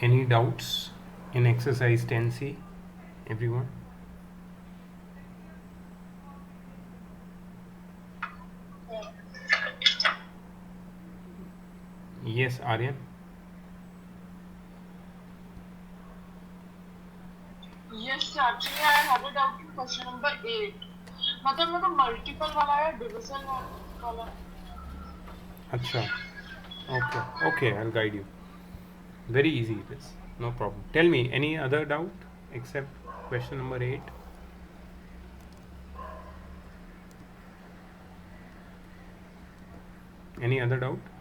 Any doubts in exercise 10C, everyone? Yes, Aryan? Yes, actually I had a doubt in question number 8. मतलब multiple वाला है division वाला. Acha. Okay. Okay, I'll guide you. Very easy it is. No problem. Tell me, any other doubt except question number 8? Any other doubt,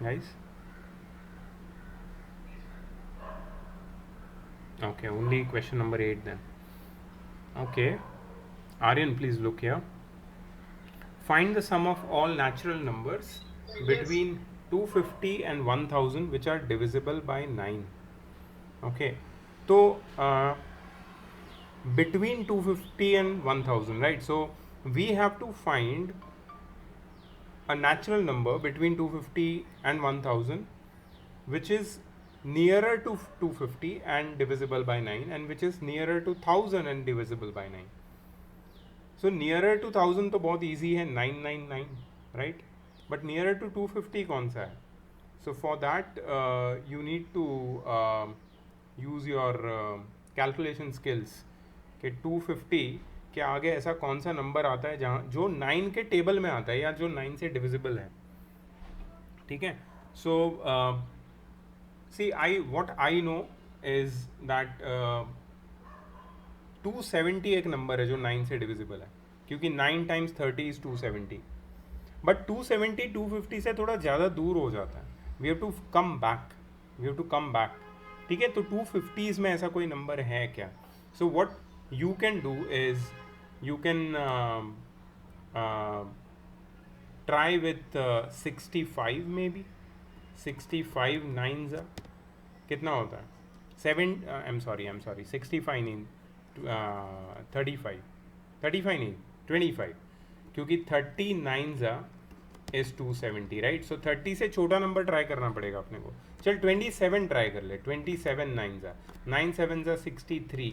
guys? Okay, only question number 8 then. Okay. Aryan, please look here. Find the sum of all natural numbers Yes. between 250 and 1000 which are divisible by 9. Okay. So, between 250 and 1000, right? So, we have to find a natural number between 250 and 1000 which is nearer to 250 and divisible by 9, and which is nearer to 1000 and divisible by 9. So nearer to 1000 तो बहुत easy है 999, right? But nearer to 250 कौन सा है? So for that you need to use your calculation skills कि 250 के आगे ऐसा कौन सा नंबर आता है जहाँ जो 9 के टेबल में आता है या जो 9 से डिविजिबल है. ठीक है. So see I what I know is that 270 एक नंबर है जो 9 से डिविजिबल है, क्योंकि 9 टाइम्स 30 इज 270. बट 270 250 से थोड़ा ज़्यादा दूर हो जाता है. We have to come back. We have to come back. ठीक है. तो 250s में ऐसा कोई नंबर है क्या? So what you can do is you can try with 65 maybe. 65 9s कितना होता है? 7 I'm sorry 65 नहीं 35 35 नहीं 25, क्योंकि 39 इज 270, राइट? सो 30 से छोटा नंबर ट्राई करना पड़ेगा अपने को. चल 27 ट्राई कर ले. 27 9 7 63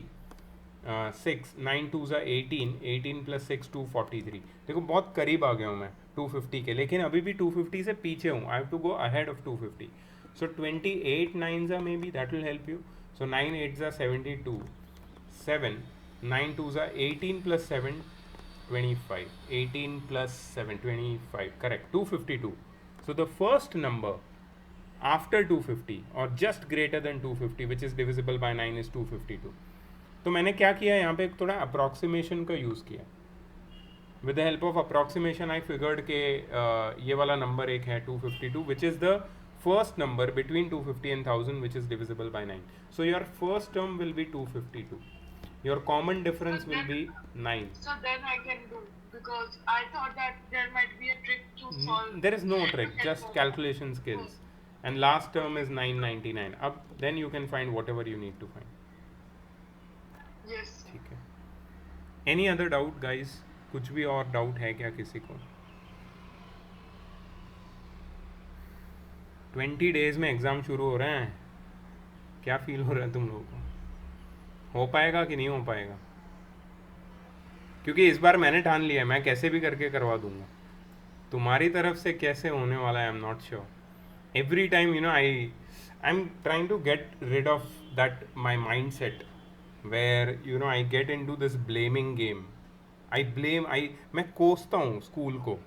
6 9 2 18 18 प्लस 6 243. देखो बहुत करीब आ गया हूँ मैं 250 के, लेकिन अभी भी 250 से पीछे हूँ. I have to go ahead of 250. So 28 9s may be that will help you. So 9 8s 72 7 9 2s 18 plus 7 25 18 plus 7 25, correct, 252. So the first number after 250 or just greater than 250 which is divisible by 9 is 252. तो मैंने क्या किया यहाँ पे, थोड़ा approximation का use किया. With the help of approximation I figured के ये वाला नंबर एक है 252 which is the first number between 250 and 1000 which is divisible by 9. So your first term will be 252. Your common So difference will then, be 9. so then I can do, because I thought that there might be a trick to solve There is no to trick, get just more. calculation Oh, skills. And last term is 999. Up then you can find whatever you need to find. yes. ठीक है. Any other doubt guys? कुछ भी और doubt है क्या किसी को? 20 days में एग्ज़ाम शुरू हो रहे हैं. क्या फील हो रहा है तुम लोगों को? हो पाएगा कि नहीं हो पाएगा? क्योंकि इस बार मैंने ठान लिया है, मैं कैसे भी करके करवा दूंगा. तुम्हारी तरफ से कैसे होने वाला है I am not sure. Every time I'm trying to get rid of that my mindset where I get into this blaming game. मैं कोसता हूँ स्कूल को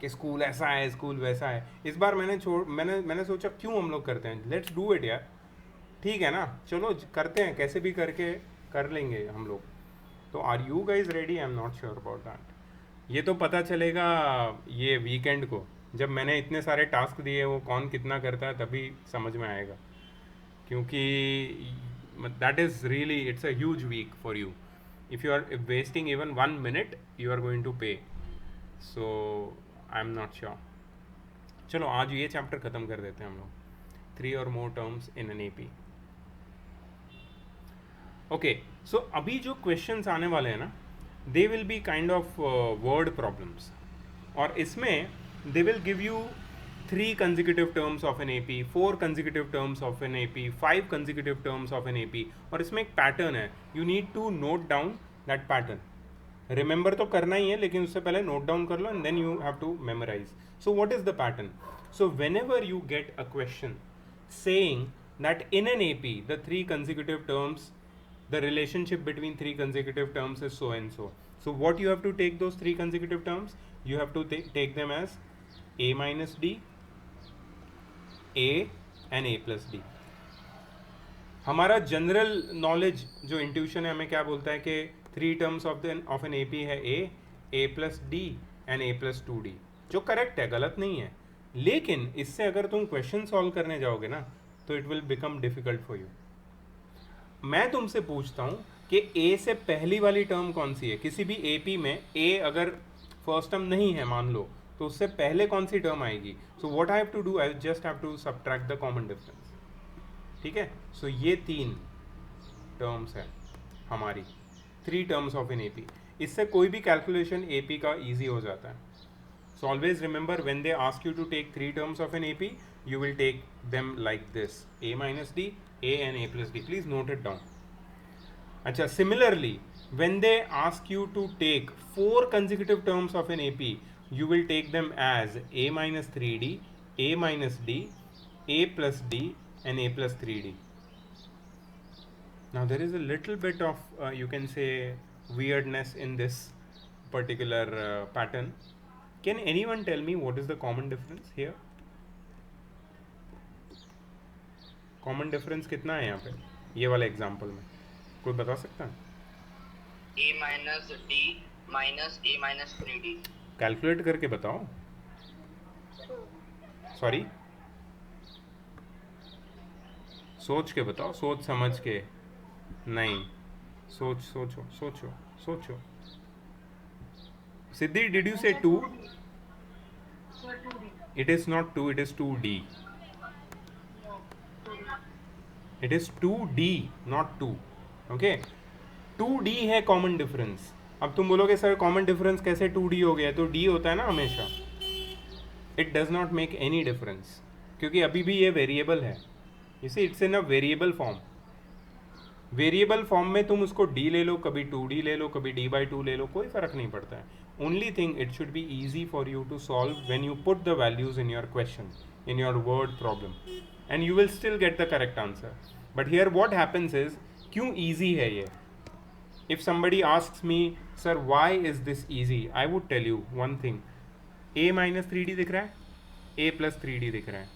कि स्कूल ऐसा है, स्कूल वैसा है. इस बार मैंने सोचा क्यों हम लोग करते हैं, लेट्स डू इट यार. ठीक है ना, चलो करते हैं, कैसे भी करके कर लेंगे हम लोग. तो are you guys ready? I am not sure about that. ये तो पता चलेगा ये वीकेंड को, जब मैंने इतने सारे टास्क दिए वो कौन कितना करता है तभी समझ में आएगा. क्योंकि that is really it's a huge week for you. If you are wasting even 1 minute you are going to pay. So I am not sure. चलो आज ये चैप्टर ख़त्म कर देते हैं हम लोग. 3 or more terms in an AP. Okay. So अभी जो क्वेश्चंस आने वाले हैं ना, they will be kind of word problems. और इसमें they will give you 3 consecutive terms of an AP, 4 consecutive terms of an AP, 5 consecutive terms of an AP, और इसमें एक पैटर्न है. You need to note down that pattern. Remember तो करना ही है, लेकिन उससे पहले नोट डाउन कर लो and then you have to memorize. So what is the pattern? So whenever you get a question saying that in an AP the 3 consecutive terms, the relationship between 3 consecutive terms is so and so. So what you have to take those 3 consecutive terms? You have to take them as A minus D, A and A plus D. हमारा general knowledge जो intuition है हमें क्या बोलता है कि 3 terms of an AP है A plus D and A plus 2D, जो करेक्ट है, गलत नहीं है. लेकिन इससे अगर तुम क्वेश्चन सॉल्व करने जाओगे ना तो it will become difficult for you. मैं तुमसे पूछता हूँ कि ए से पहली वाली टर्म कौन सी है. किसी भी एपी में ए अगर फर्स्ट टर्म नहीं है मान लो, तो उससे पहले कौन सी टर्म आएगी. So what I have to do, I just have to subtract the common difference. ठीक है. सो ये 3 टर्म्स है हमारी, 3 टर्म्स ऑफ एन एपी. इससे कोई भी कैलकुलेशन एपी का ईजी हो जाता है. So always remember, when they ask you to take 3 terms of an AP, you will take them like this: A minus D, A and A plus D. Please note it down. Achha, similarly, when they ask you to take 4 consecutive terms of an AP, you will take them as A minus 3D, A minus D, A plus D and A plus 3D. Now there is a little bit of you can say weirdness in this particular pattern. Can anyone tell me what is the common difference here? Common difference कितना है यहाँ पे ये वाले example में, कोई बता सकता है? A minus D minus A minus 3D. Calculate करके बताओ. सॉरी, सोच के बताओ, सोच समझ के नहीं. सोचो. Siddhi, did you say 2? Sir, 2D. It is not 2, it is 2D. It is 2D, not 2. Okay? 2D है कॉमन डिफरेंस. अब तुम बोलोगे सर कॉमन डिफरेंस कैसे 2D हो गया, तो D होता है ना हमेशा. It does not make any difference, क्योंकि अभी भी ये वेरिएबल है. You see, it's in a variable form. Variable form में तुम उसको D ले लो, कभी 2D ले लो, कभी D/2 ले लो, कोई फर्क नहीं पड़ता है. Only thing, it should be easy for you to solve when you put the values in your question, in your word problem, and you will still get the correct answer. But here what happens is, क्यों easy है ये? If somebody asks me, sir, why is this easy? I would tell you one thing. A minus 3D दिख रहा है, A plus 3D दिख रहा है.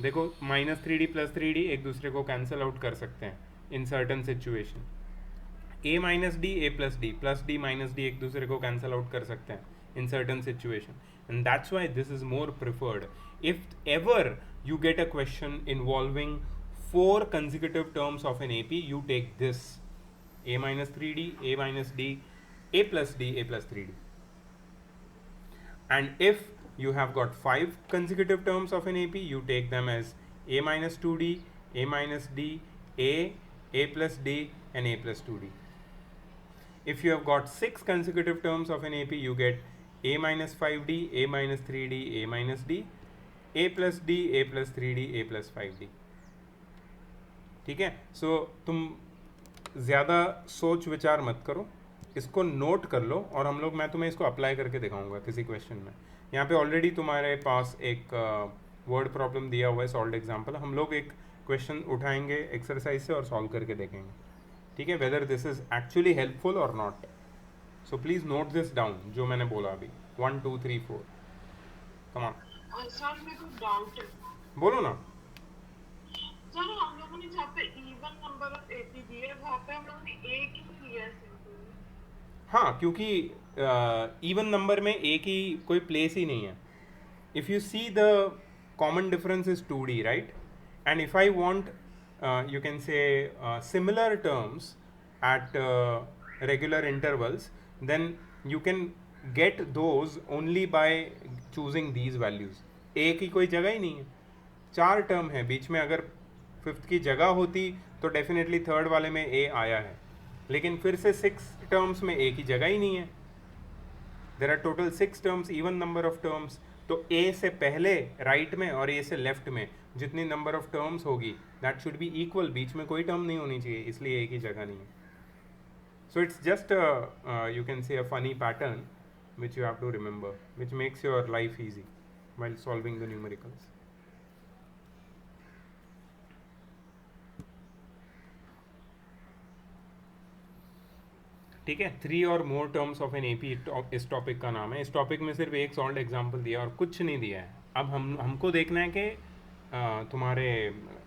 देखो minus 3D plus 3D एक दूसरे को cancel out कर सकते हैं in certain situation. A minus D, A plus D, plus D minus D एक दूसरे को cancel out कर सकते हैं in certain situation, and that's why this is more preferred. If ever you get a question involving 4 consecutive terms of an AP, you take this: A minus 3D, A minus D, A plus D, A plus 3D. And if you have got 5 consecutive terms of an AP, you take them as A minus 2D, A minus D, A plus D and A plus 2D. If you have got 6 consecutive terms of an AP, you get A minus 5D, A minus 3D, A minus D, A plus D, A plus 3D, A plus 5D. ठीक है. सो तुम ज़्यादा सोच विचार मत करो, इसको note कर लो, और मैं तुम्हें इसको अप्लाई करके दिखाऊंगा किसी क्वेश्चन में. यहाँ पे ऑलरेडी तुम्हारे पास एक वर्ड प्रॉब्लम दिया हुआ है, सॉल्व्ड एग्जाम्पल. हम लोग एक क्वेश्चन उठाएंगे एक्सरसाइज से और सॉल्व करके देखेंगे. ठीक है, whether this is actually helpful और not. So please note this down जो मैंने बोला अभी. 1 2 3 4. Come on. सर मेरे को डाउट है. बोलो ना. सर हम लोगों ने जहाँ पे इवन नंबर ऑफ एपी दिए है वहाँ पे हम लोगों ने ए क्यों लिया है सिंपल? हाँ, क्योंकि इवन नंबर में ए की कोई प्लेस ही नहीं है. If you see the common difference is 2D, right? And if I want you can say similar terms at regular intervals, then you can get those only by choosing these values. A की कोई जगह ही नहीं है, 4 term है बीच में. अगर 5th की जगह होती तो डेफिनेटली 3rd वाले में A आया है, लेकिन फिर से 6 टर्म्स में A की जगह ही नहीं है. There are total 6 terms, even number of terms. तो ए से पहले राइट में और ए से लेफ्ट में जितनी नंबर ऑफ टर्म्स होगी दैट शुड बी इक्वल, बीच में कोई टर्म नहीं होनी चाहिए, इसलिए एक ही जगह नहीं है. So it's just you can say a funny pattern which you have to remember, which makes your life easy while solving the numericals. ठीक है, 3 और मोर टर्म्स ऑफ एन एपी इस टॉपिक का नाम है. इस टॉपिक में सिर्फ एक सॉल्व एग्जांपल दिया और कुछ नहीं दिया है. अब हमको देखना है कि तुम्हारे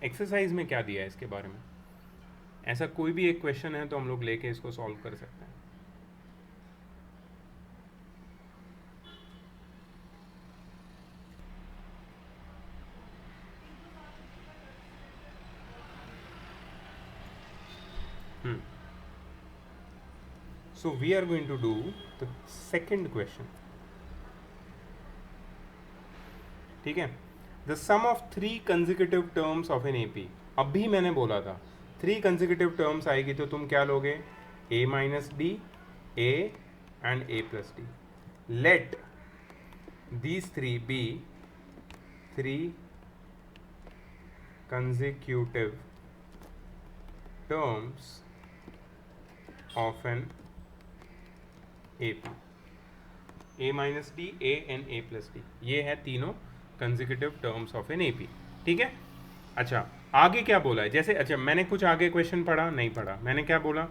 एक्सरसाइज में क्या दिया है इसके बारे में. ऐसा कोई भी एक क्वेश्चन है तो हम लोग लेके इसको सॉल्व कर सकते हैं. So we are going to do the second question. ठीक है, the sum of 3 consecutive terms of an AP. अभी मैंने बोला था 3 consecutive terms आएगी तो तुम क्या लोगे? A minus D, A and A plus D. Let these 3 be 3 consecutive terms of an AP. A minus D, A and A plus D. ये है तीनों consecutive terms of an AP. ठीक है. अच्छा, आगे क्या बोला है? जैसे अच्छा मैंने कुछ आगे क्वेश्चन पढ़ा नहीं पढ़ा. मैंने क्या बोला?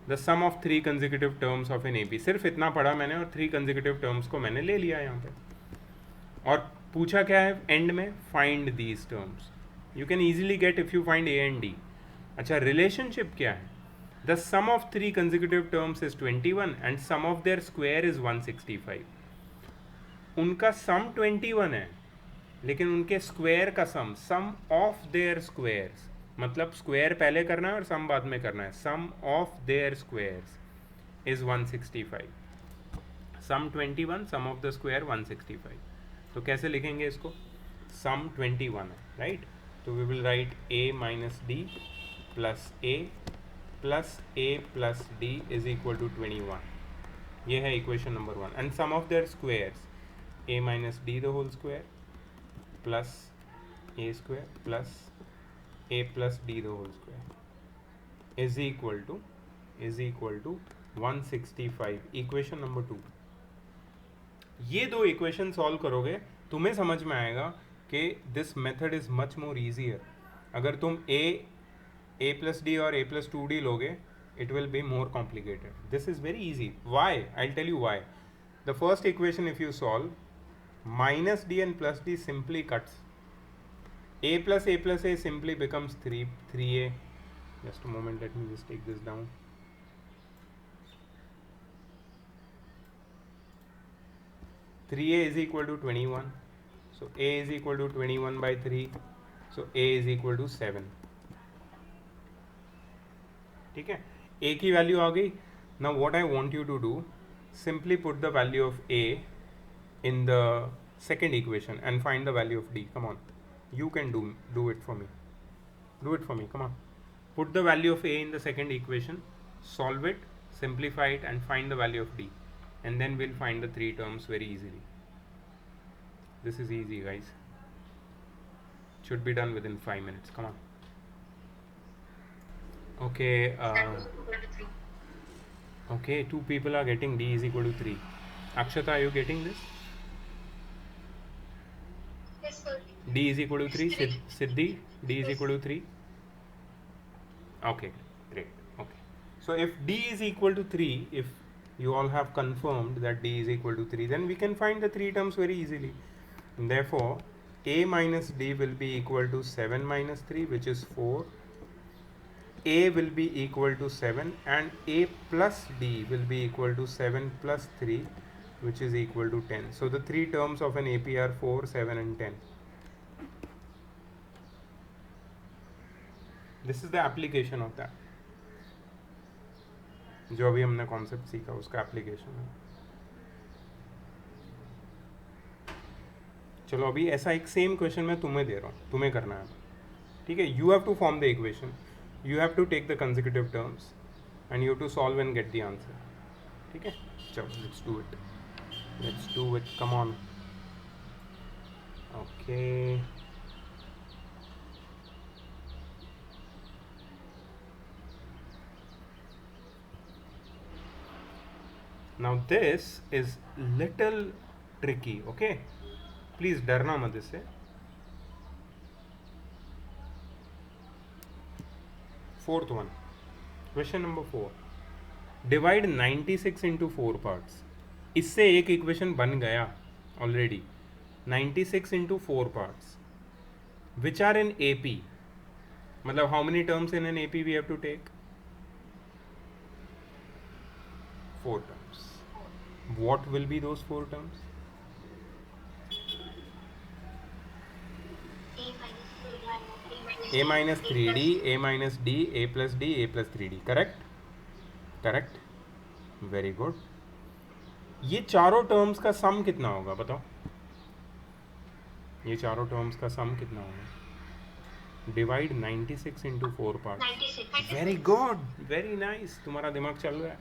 The sum of 3 consecutive terms of an AP. सिर्फ इतना पढ़ा मैंने और 3 consecutive terms को मैंने ले लिया यहाँ पे. और पूछा क्या है एंड में? Find these terms. You can easily get if you find A and D. अच्छा, रिलेशनशिप क्या है? The sum of 3 consecutive terms is 21 and sum of their square is 165. उनका sum 21 है लेकिन उनके स्क्वायर का sum of their squares, मतलब square पहले करना है और sum बाद में करना है. sum of their squares is 165. sum 21, sum of the square 165. तो कैसे लिखेंगे इसको? sum 21 है, राइट? तो we will write A minus D plus A plus A plus D is equal to 21. ये है equation number 1. And sum of their squares A minus D the whole square plus A square plus A plus D the whole square is equal to 165. Equation number 2. ये दो equation solve करोगे तुम्हें समझ में आएगा कि this method is much more easier. अगर तुम A plus D और A plus 2D लोगे, it will be more complicated. This is very easy. Why? I'll tell you why. The first equation if you solve, minus D and plus D simply cuts. A plus A simply becomes 3A. Just a moment, let me just take this down. Three A is equal to 21. So A is equal to 21 by 3. So A is equal to 7. ठीक है, A की value आ गई. Now what I want you to do, simply put the value of A in the second equation and find the value of D. Come on, you can do it for me. Come on, put the value of A in the second equation, solve it, simplify it and find the value of D, and then we'll find the 3 terms very easily. This is easy guys, should be done within 5 minutes. Come on. Okay, 2 people are getting D is equal to 3. Akshata, are you getting this? Yes, sir. D is equal to 3. Siddhi, D is equal to 3. Okay, great. Okay, so if D is equal to 3, if you all have confirmed that D is equal to 3, then we can find the 3 terms very easily. And therefore, A minus D will be equal to 7 minus 3, which is 4. A will be equal to 7 and A plus D will be equal to 7 plus 3, which is equal to 10. So the 3 terms of an AP are 4, 7 and 10. This is the application of that. जो अभी हमने concept सीखा उसका application है. चलो अभी ऐसा एक सेम क्वेश्चन मैं तुम्हें दे रहा हूँ, तुम्हें करना है. ठीक है, you have to form the equation. You have to take the consecutive terms and you have to solve and get the answer. ठीक है, चलो let's do it. Come on. Okay. Now this is little tricky. Okay. Please डरना मत इससे. Fourth one. Question number 4. Divide 96 into 4 parts. इससे एक equation बन गया already. 96 into 4 parts which are in AP. मतलब how many terms in an AP we have to take? 4 terms. What will be those 4 terms? A minus 3D, A minus D, A plus D, A plus 3D. Correct? Correct. Very good. ये चारों terms का सम कितना होगा बताओ. ये चारों terms का सम कितना होगा. Divide 96 into 4 part. Very good, very nice. तुम्हारा दिमाग चल रहा है.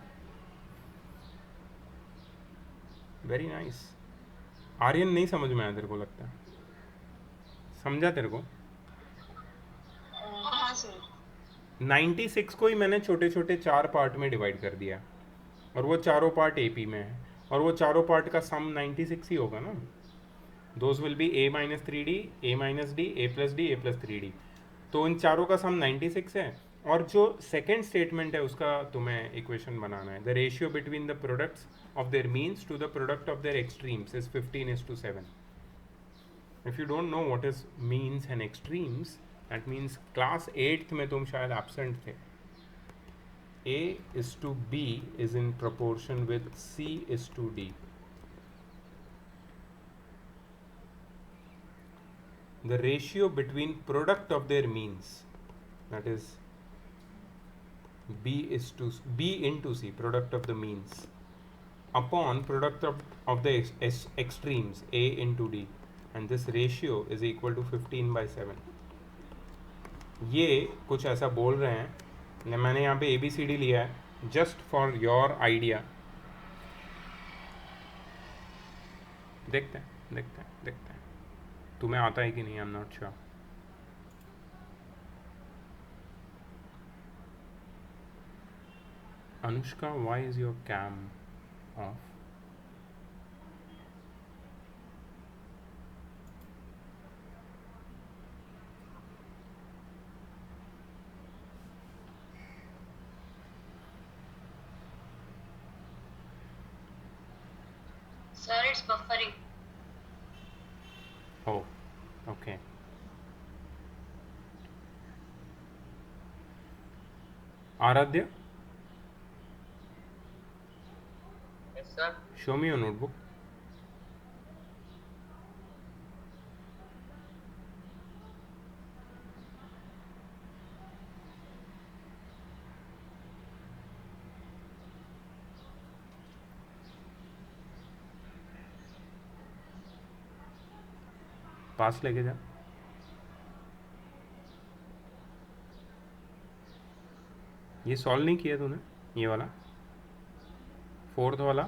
Very nice. आर्यन नहीं समझ में आया तेरे को लगता है. समझा तेरे को. हाँ सर. 96 को ही मैंने छोटे छोटे 4 पार्ट में डिवाइड कर दिया और वो चारों पार्ट एपी में है और वो चारों पार्ट का सम 96 ही होगा ना. Those will be a minus 3D, a minus D, a plus D, a plus 3D. तो इन चारों का सम 96 है. और जो सेकेंड स्टेटमेंट है उसका तुम्हें इक्वेशन बनाना है. The ratio between the products of their means to the product of their extremes is 15:7. If you don't know what is means and extremes, that means class 8th में तुम शायद absent थे. A is to B is in proportion with C is to D. The ratio between product of their means, that is B into C, product of the means, upon product of the extremes A into D, and this ratio is equal to 15/7. ये कुछ ऐसा बोल रहे हैं. मैंने यहाँ पे ABCD लिया है जस्ट फॉर योर आइडिया. देखते हैं तुम्हें आता है कि नहीं. I am not sure. Anushka, why is your cam off? Sir, it's buffering. Oh, okay. Aradhya, Yes, sir. show me your notebook. पास लेके जा. ये सॉल्व नहीं किया तूने ये वाला 4th वाला?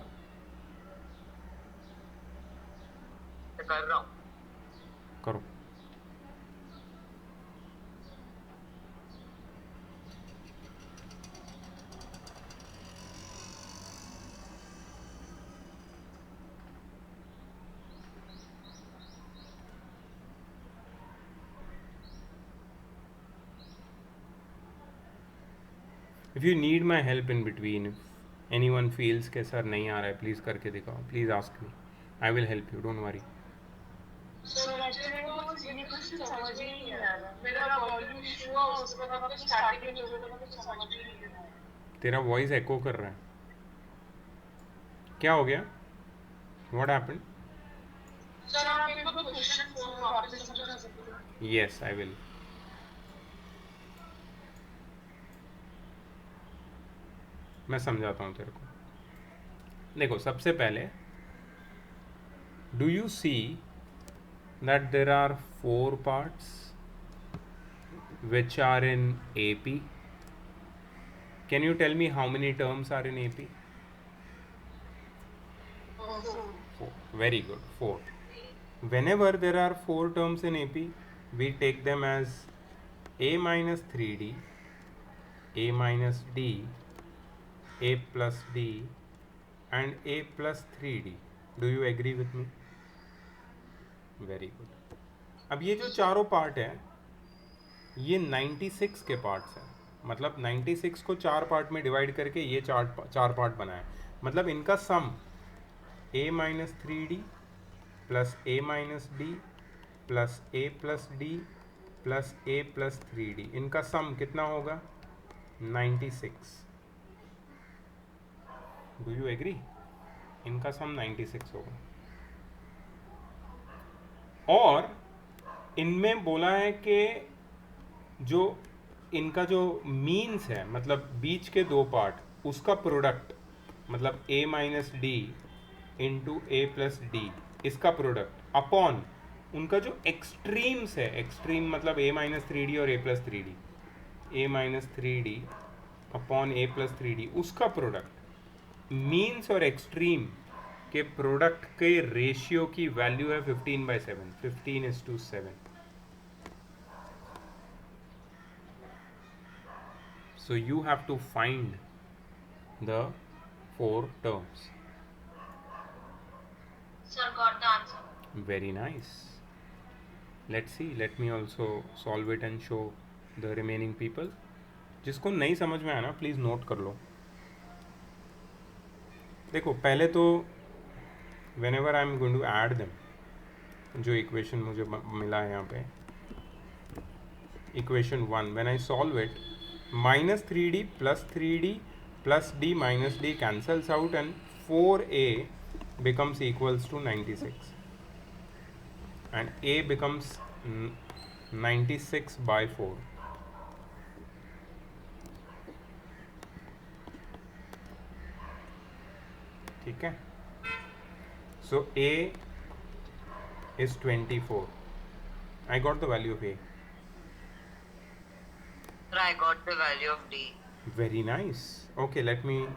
कर रहा हूँ. करो. If you need my help in between, if anyone feels कि सर नहीं आ रहा है, प्लीज़ करके दिखाओ. Please ask me, I will help you, don't worry. Sir actually मेरे को ये क्वेश्चन समझ ही नहीं आ रहा. मेरा वॉल्यूम इशू हुआ, उसके बाद आपने स्टार्टिंग में जो बोला मुझे समझ ही नहीं आ रहा. तेरा वॉइस एको कर रहा है. क्या हो गया? What happened? सर आप मेरे को क्वेश्चन 4 वापस समझा सकते हो? Yes, I will. मैं समझाता हूँ तेरे को. देखो, सबसे पहले do you see that there are 4 parts which are in AP? Can you tell me how many terms are in AP? 4. Very good, 4. whenever there are four terms in AP, we take them as a minus 3d, a minus d, a plus d, and a plus 3d. Do you agree with me? Very good. अब ये जो चारों part है ये 96 के parts हैं, मतलब 96 को चार पार्ट में डिवाइड करके ये चार पार्ट बना है, मतलब इनका sum a minus 3d plus a minus d plus a plus d plus a plus 3d, इनका सम कितना होगा 96. Do you agree? इनका सम 96 होगा. और इनमें बोला है कि जो इनका जो मीन्स है, मतलब बीच के दो पार्ट, उसका प्रोडक्ट, मतलब a minus D into A plus D, इसका प्रोडक्ट अपॉन उनका जो एक्सट्रीम्स है, एक्सट्रीम मतलब a माइनस 3d और a plus 3d, a minus 3d upon a plus 3d, उसका प्रोडक्ट. मीन्स और एक्सट्रीम के प्रोडक्ट के रेशियो की वैल्यू है 15/7, 15:7. So you have to find the four terms. Sir, got the answer. Very nice. Let's see. Let me also solve it and show the remaining people. जिसको नहीं समझ में आया ना, प्लीज़ नोट कर लो. देखो पहले तो whenever I am going to add them, जो इक्वेशन मुझे मिला है यहाँ पे, equation 1, when I solve it, minus 3d plus 3d plus d minus d cancels out and 4a becomes equals to 96, and a becomes 96/4. ठीक है. So a is 24. I got the value of a. Sir, I got the value of D. Very nice. Okay, let me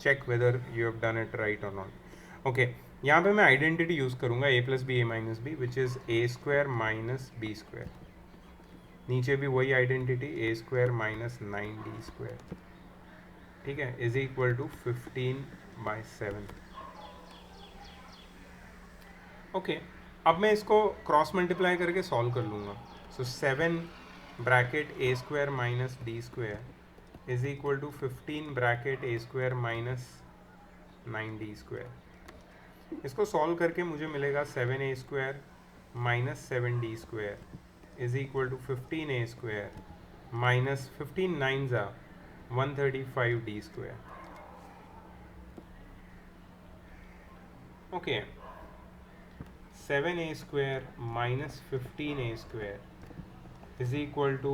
check whether you have done it right or not. Okay, यहाँ पे मैं identity use करूँगा a plus b a minus b, which is a square minus b square. नीचे भी वही identity, a square minus 9d square. ठीक है, is equal to 15/7. Okay, अब मैं इसको क्रॉस मल्टीप्लाई करके सॉल्व कर लूँगा. So 7 bracket a square minus d square is equal to 15 bracket a square minus 9d square. इसको सॉल्व करके मुझे मिलेगा 7a square minus 7d square is equal to 15a square minus 15 9s 135d square. Okay, 7a square minus 15a square is equal to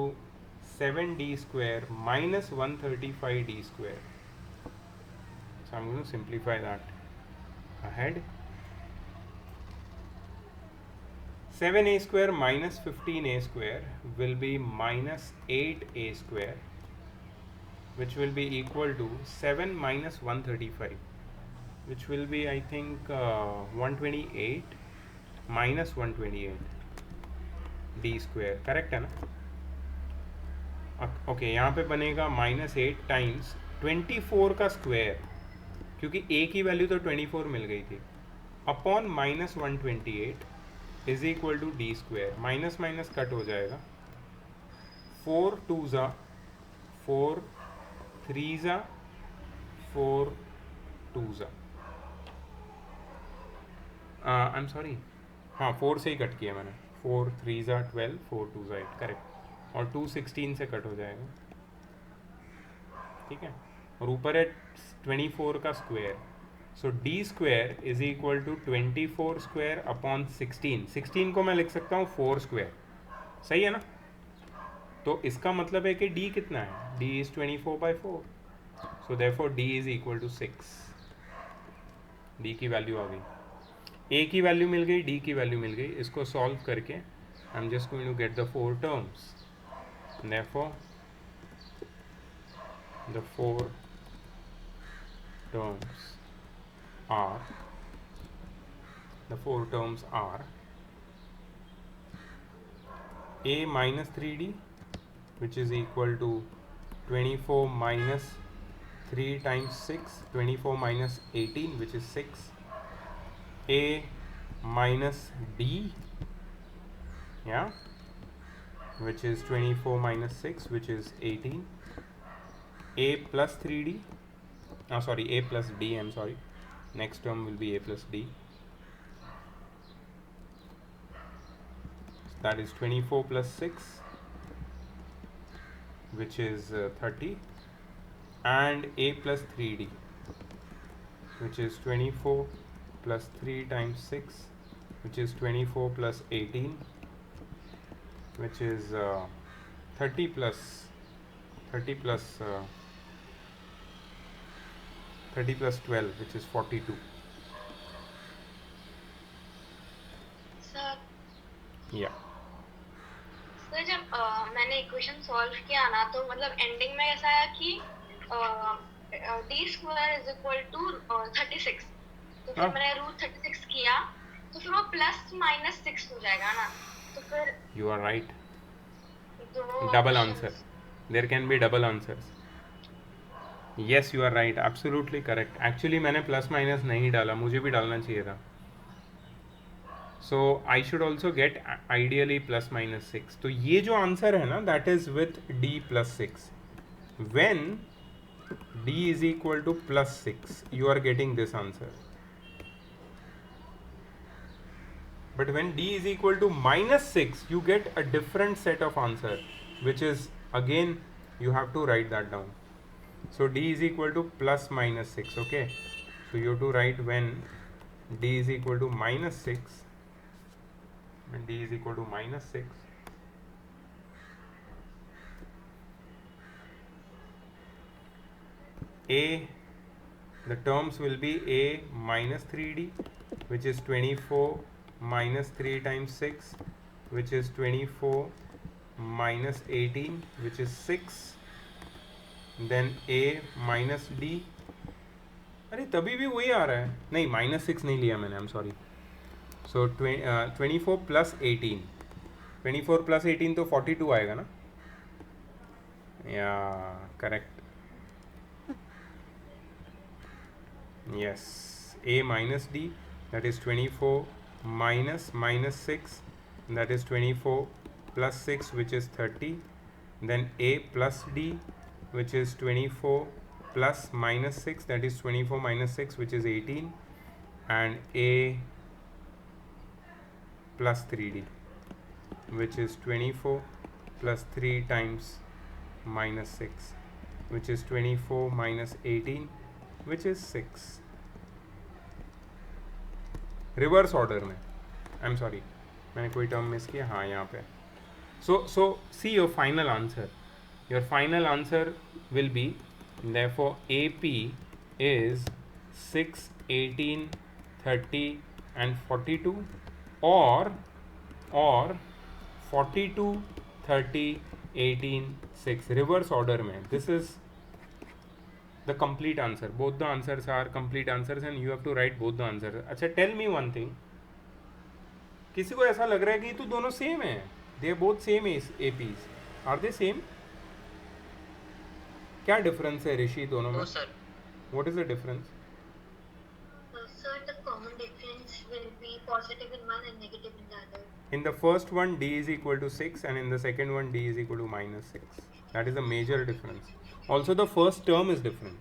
7d square minus 135d square. So I'm going to simplify that ahead. 7a square minus 15a square will be minus 8a square, which will be equal to 7 minus 135, which will be I think 128 minus 128 d square. Correct है ना? Okay, यहाँ पे बनेगा minus 8 times 24 का square, क्योंकि a की value तो 24 मिल गई थी, upon minus 128 is equal to d square. Minus minus cut हो जाएगा, 4 2s 4 3s 4 2s. I am sorry, हाँ 4 से ही कट किया मैंने. 4 3s 12, 4 2s 8, करेक्ट. और 2 16 से कट हो जाएगा. ठीक है, और ऊपर है 24 का square. So d square is equal to 24 square upon 16. 16 को मैं लिख सकता हूँ 4 स्क्वायर. सही है ना? तो इसका मतलब है कि डी कितना है? D is 24/4. So therefore d is equal to 6. D की वैल्यू आ गई, ए की वैल्यू मिल गई, डी की वैल्यू मिल गई. इसको सॉल्व करके I am just going to get the 4 terms. Therefore the 4 terms are a minus 3d, which is equal to 24 minus 3 times 6, 24 minus 18, which is 6. A minus d, yeah, which is 24 minus 6, which is 18. A plus 3d, sorry, a plus d, I'm sorry. Next term will be a plus d. That is 24 plus 6, which is 30. And a plus 3d, which is 24 plus 3 times 6, which is 24 plus 18, which is 30 plus 30 plus 30 plus 12, which is 42. Sir Yeah. Sir जब मैंने equation solve किया ना तो मतलब ending में ऐसा आया कि d square is equal to 36, तो फिर हाँ. मैंने रूट 36 किया तो फिर वो प्लस माइनस 6 हो जाएगा ना, तो फिर You are right. दो Double options- answer. There can be double answers. Yes, you are right. Absolutely correct. Actually मैंने प्लस माइनस नहीं डाला, मुझे भी डालना चाहिए था. So I should also get ideally plus minus 6. तो ये जो आंसर है ना, that is with d plus 6. When d is equal to plus 6, you are getting this answer. But when d is equal to minus 6, you get a different set of answer, which is again you have to write that down. So d is equal to plus minus 6. Okay, so you have to write when d is equal to minus 6. When d is equal to minus 6, a, the terms will be a minus 3d, which is 24 minus 3 times 6, which is 24 minus 18, which is 6. Then a minus d, अरे तभी भी वही आ रहा है, नहीं minus 6 नहीं लिया मैंने, I am sorry. So 24 plus 18, 24 plus 18 तो 42 आएगा ना, या correct. Yes, a minus d, that is 24 minus minus 6, that is 24 plus 6, which is 30. Then a plus d, which is 24 plus minus 6, that is 24 minus 6, which is 18. And a plus 3d, which is 24 plus 3 times minus 6, which is 24 minus 18, which is 6. Reverse order में, I am sorry मैंने कोई term miss किया, हाँ यहाँ पे. So see your final answer. Your final answer will be therefore AP is 6, 18, 30 and 42, or 42, 30, 18, 6 reverse order में. This is the complete answer. Both the answers are complete answers and you have to write both the answers. अच्छा, tell me one thing. किसी को ऐसा लग रहा है कि तो दोनों सेम है? They are both same APs. Are they same? क्या डिफरेंस है ऋषि दोनों में? No, sir. What is the difference? Sir, the common difference will be positive in one and negative in the other. In the first one d is equal to 6 and in the second one d is equal to minus 6. That is the major difference. Also the first term is different.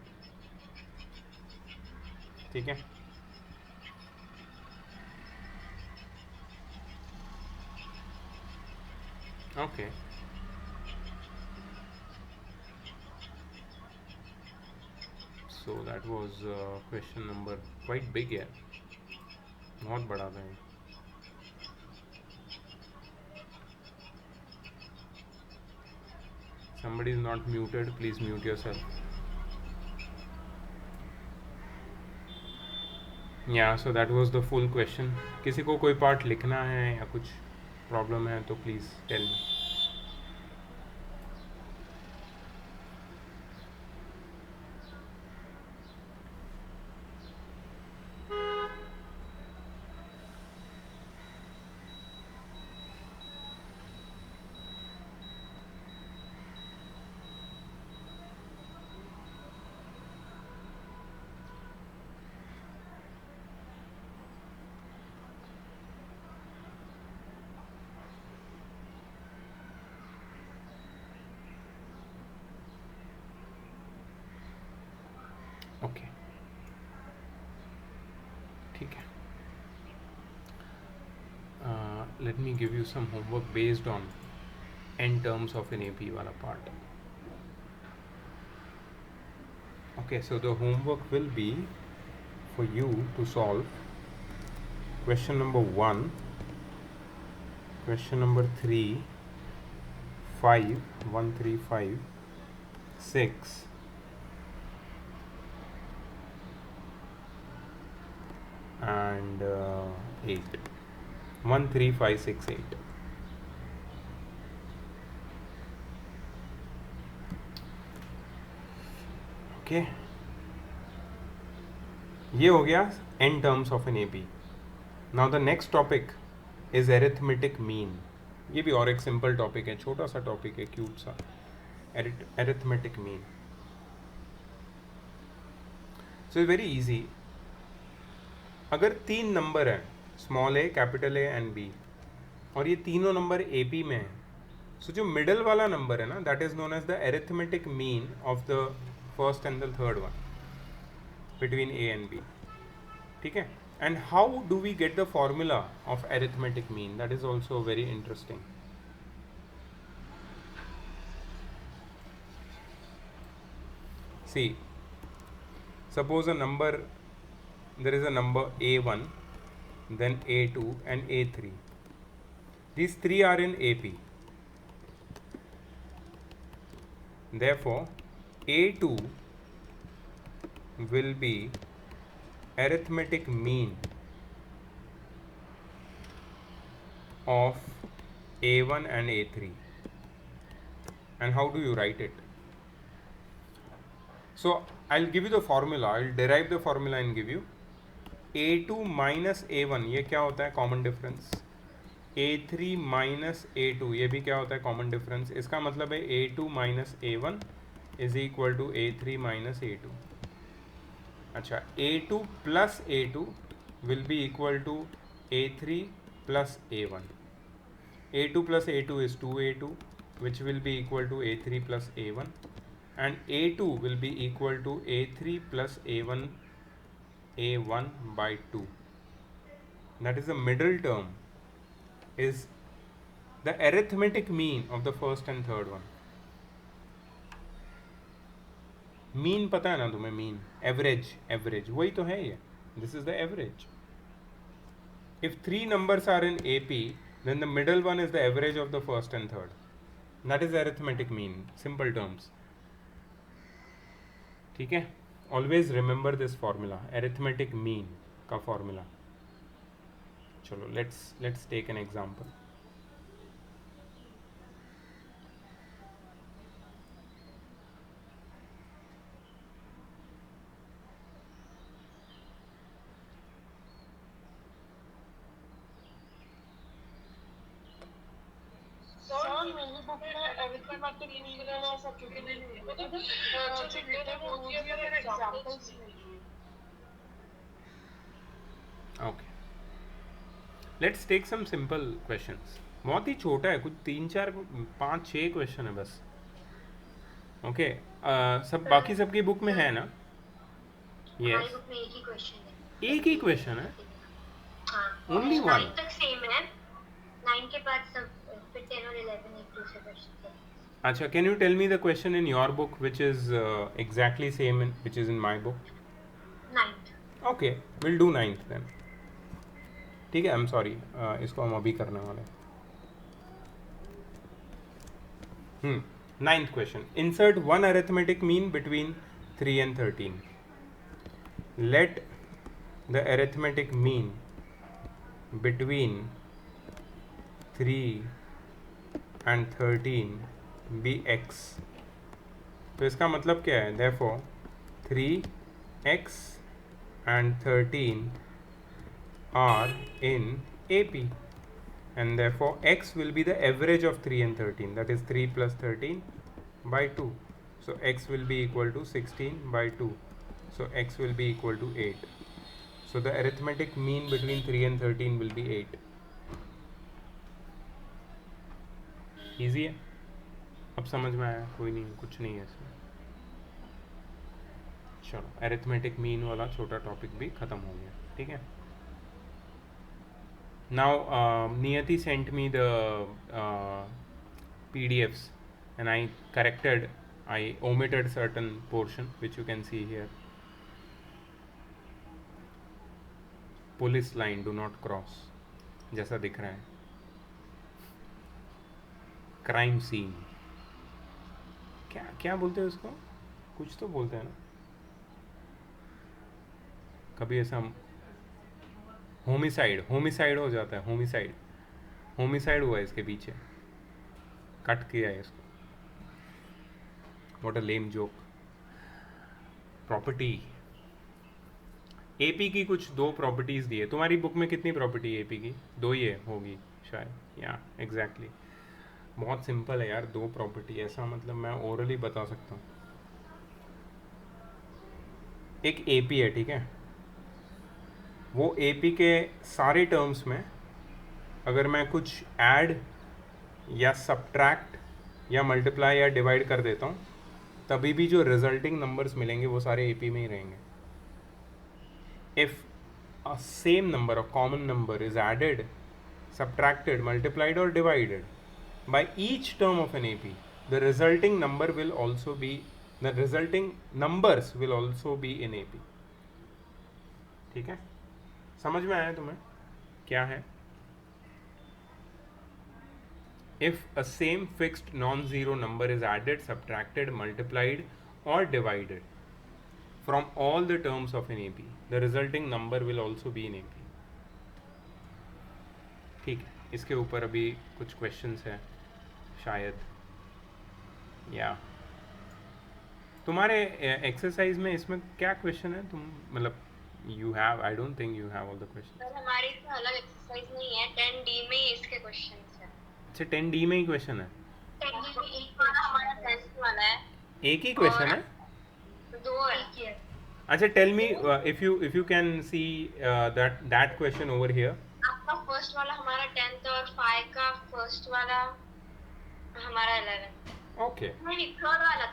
ठीक है? Okay. So that was question number quite big है, बहुत बड़ा था ये. Somebody is not muted, please mute yourself. Yeah, so that was the full question. किसी को कोई पार्ट लिखना है या कुछ प्रॉब्लम है तो प्लीज़ टेल मी. ओके ठीक है. Let me give you some homework based on n terms of an AP wala part. Okay, so the homework will be for you to solve question number 1, question number 3, 5, 1, 3, 5, 6, and 8. 1, 3, 5, 6, 8. Okay, ये हो गया n terms of an AP. Now the next topic is arithmetic mean. ये भी और एक simple topic है, छोटा सा टॉपिक है, क्यूट सा. Arithmetic mean. So it's very easy. अगर 3 नंबर हैं, small a, capital a and b, और ये तीनों नंबर AP में हैं, सो जो मिडल वाला नंबर है ना, that is known as the arithmetic mean of the first and the third one between a and b. ठीक है. And how do we get the formula of arithmetic mean, that is also very interesting. See, suppose a number, there is a number A1, then A2 and A3. These three are in AP. Therefore A2 will be arithmetic mean of A1 and A3. And how do you write it? So I'll give you the formula, I'll derive the formula and give you. A2 minus A1, ये क्या होता है? Common difference. A3 minus A2, ये भी क्या होता है? Common difference. इसका मतलब है A2 minus A1 is equal to A3 minus A2. अच्छा, A2 plus A2 will be equal to A3 plus A1. A2 plus A2 is 2A2, which will be equal to A3 plus A1, and A2 will be equal to A3 plus A1 by 2. That is the middle term, is the arithmetic mean of the first and third one. Mean पता है ना तुम्हें? mean, average वही तो है ये. This is the average. If 3 numbers are in AP, then the middle one is the average of the first and third. That is arithmetic mean, simple terms. ठीक है. Always remember this formula, arithmetic mean का formula. चलो, let's take an example. Okay. Let's take some simple questions. बहुत ही छोटा है, कुछ 3, 4, 5, 6 question है बस. ओके. सब बाकी सबकी बुक में है ना? यस. एक ही क्वेश्चन है. Only one. तक सेम है. 9 के बाद सब फिर 10 और 11 एक दूसरे क्वेश्चन. अच्छा, can you tell me the question in your book which is exactly same which is in my book? 9th. Okay, we'll do 9th then. ठीक है. I'm sorry, इसको हम अभी करने वाले हैं. 9th question. Insert one arithmetic mean between 3 and 13. Let the arithmetic mean between 3 and 13 be x. तो इसका मतलब क्या है? Therefore 3x and 13 are in AP, and therefore x will be the average of 3 and 13, that is 3 plus 13 by 2. So x will be equal to 16 by 2. So x will be equal to 8. So the arithmetic mean between 3 and 13 will be 8. Easy है. अब समझ में आया? कोई नहीं, कुछ नहीं है इसमें. चलो अरिथमेटिक मीन वाला छोटा टॉपिक भी ख़त्म हो गया, ठीक है. Now, Niyati sent me the PDFs and I omitted certain portion which you can see here. Police line, do not cross, जैसा दिख रहा है. Crime scene, क्या क्या बोलते हैं उसको, कुछ तो बोलते हैं ना, कभी ऐसा होमिसाइड हो जाता है. होमिसाइड हुआ है इसके पीछे, कट किया है इसको. What a lame joke. Property, AP की कुछ 2 प्रॉपर्टीज दी है. तुम्हारी बुक में कितनी प्रॉपर्टी है एपी की? 2 ही है, होगी शायद. या एग्जैक्टली, बहुत सिंपल है यार, 2 प्रॉपर्टी. ऐसा मतलब मैं ओरली बता सकता हूँ. एक एपी है, ठीक है. वो एपी के सारे टर्म्स में अगर मैं कुछ ऐड या सब्ट्रैक्ट या मल्टीप्लाई या डिवाइड कर देता हूँ, तभी भी जो रिजल्टिंग नंबर्स मिलेंगे वो सारे एपी में ही रहेंगे. If a same number, a common number is added, subtracted, multiplied और divided by each term of an AP, the resulting numbers will also be in AP. ठीक है, समझ में आया तुम्हें क्या है? If a same fixed non-zero number is added, subtracted, multiplied or divided from all the terms of an AP, the resulting number will also be in AP. ठीक है, इसके ऊपर अभी कुछ क्वेश्चंस है शायद. या तुम्हारे एक्सरसाइज में इसमें क्या क्वेश्चन है? तुम मतलब you have, I don't think you have all the question. Sir हमारी इसमें अलग एक्सरसाइज नहीं है, 10D में ही इसके क्वेश्चंस हैं. अच्छा, 10D में ही क्वेश्चन है? 10D में एक वाला हमारा 10th वाला है. एक ही क्वेश्चन है? 2 है. अच्छा, tell me if you can see that question over here. आपका फर्स्ट वाला हमारा 10th और 5 का फर्स्ट वाला हमारा 11th. ओके, नहीं, थर्ड वाला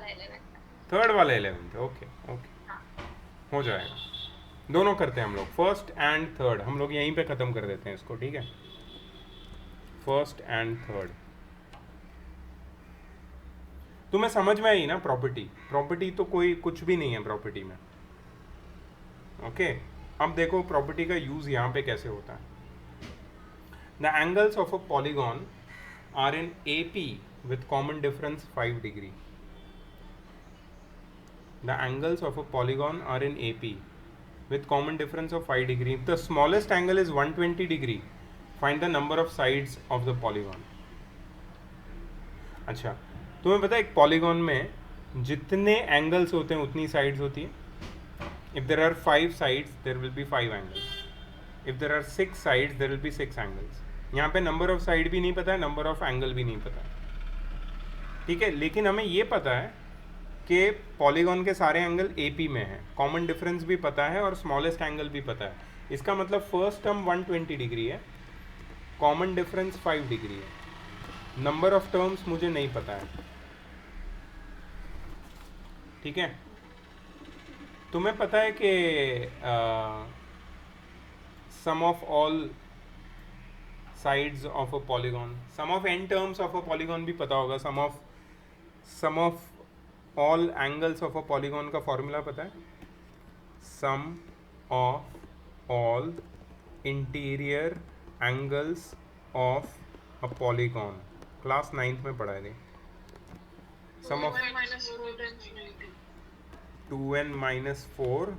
11th. थर्ड वाला 11th. ओके हो जाएगा. दोनों करते हैं हम लोग, फर्स्ट एंड थर्ड. हम लोग यहीं पे ख़त्म कर देते हैं इसको, ठीक है. फर्स्ट एंड थर्ड तुम्हें समझ में आई ना? प्रॉपर्टी तो कोई कुछ भी नहीं है प्रॉपर्टी में. ओके, अब देखो प्रॉपर्टी का यूज़ यहाँ पे कैसे होता है. The angles of a polygon are in AP with common difference 5 degree. The angles of a polygon are in AP with common difference of 5 degree. If the smallest angle is 120 degree, find the number of sides of the polygon. अच्छा, तुम्हें पता है एक polygon में जितने angles होते हैं उतनी साइड्स होती है. If there are 5 sides, there will be 5 angles. If there are 6 sides, there will be 6 angles. यहाँ पे नंबर ऑफ साइड भी नहीं पता है, नंबर ऑफ एंगल भी नहीं पता है, ठीक है. लेकिन हमें ये पता है कि पॉलीगॉन के सारे एंगल एपी में हैं, कॉमन डिफरेंस भी पता है और स्मॉलेस्ट एंगल भी पता है. इसका मतलब फर्स्ट टर्म 120 डिग्री है, कॉमन डिफरेंस 5 डिग्री है, नंबर ऑफ टर्म्स मुझे नहीं पता है, ठीक है. तुम्हें पता है कि sum of all sides of a polygon, sum of n terms of a polygon भी पता होगा. Sum of all angles of a polygon का फॉर्मूला पता है? Sum of all interior angles of a polygon, class 9th में पढ़ा है. Sum of 2n minus 4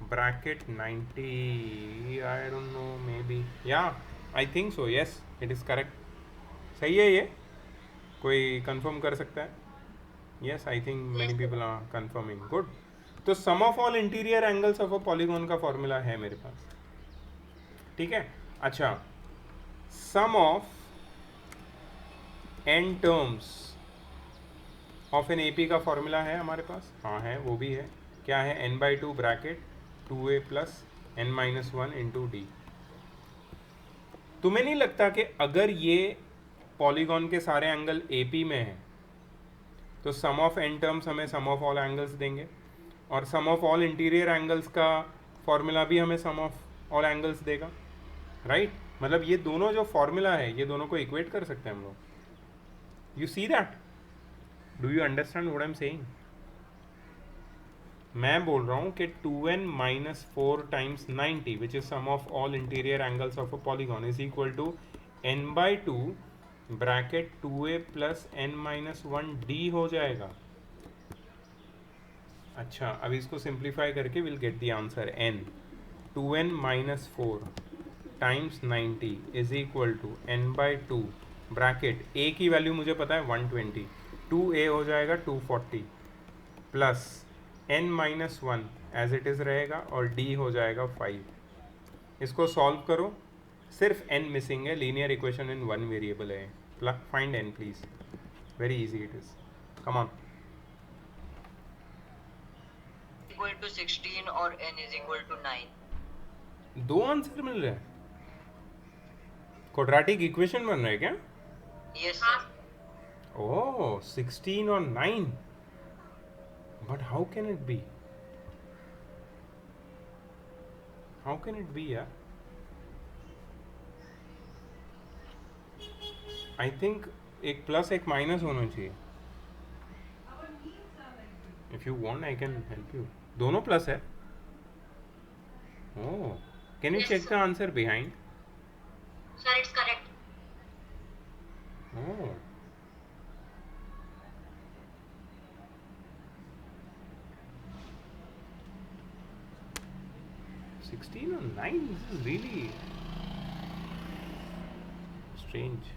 bracket 90, I don't know, maybe, yeah, I think so, yes, it is correct. सही है ये? कोई कंफर्म कर सकता है? Yes, I think many people are confirming. Good. तो sum of all interior angles of a polygon का formula है मेरे पास, ठीक है. अच्छा, sum of n terms of an AP का फॉर्मूला है हमारे पास? हाँ है, वो भी है. क्या है? n/2 bracket 2a plus n-1 into D. तुम्हें नहीं लगता कि अगर ये पॉलीगॉन के सारे एंगल AP में हैं तो सम ऑफ n टर्म्स हमें सम ऑफ ऑल एंगल्स देंगे? और सम ऑफ ऑल इंटीरियर एंगल्स का फॉर्मूला भी हमें सम ऑफ ऑल एंगल्स देगा, राइट मतलब ये दोनों जो फॉर्मूला है ये दोनों को इक्वेट कर सकते हैं हम लोग। You see that, do you understand what I am saying? मैं बोल रहा हूँ कि 2n minus 4 times 90 which is sum of all interior angles of a polygon is equal to n by 2 bracket 2a plus n minus 1d हो जाएगा। अच्छा अब इसको सिंप्लीफाई करके will get the answer n 2n minus 4 times 90 is equal to n by 2 bracket a की value मुझे पता है 120, 2a हो जाएगा 240 plus n minus 1 as it is रहेगा और d हो जाएगा 5। इसको सॉल्व करो, सिर्फ n मिसिंग है, linear equation in one variable है। Find n please, very easy it is, come on. Equal to 16 और n इज इक्वल टू 9। दो आंसर मिल रहे हैं, क्वाड्रेटिक इक्वेशन बन रहा है क्या? यस हाँ सर। ओह 16 और 9, but how can it be? How can it be यार? आई थिंक एक प्लस एक माइनस होना चाहिए। If you want I can help you. दोनों प्लस है? Oh can you Yes, check the sir. Answer behind? sir, it's correct. Oh Sixteen or 9? This is really strange.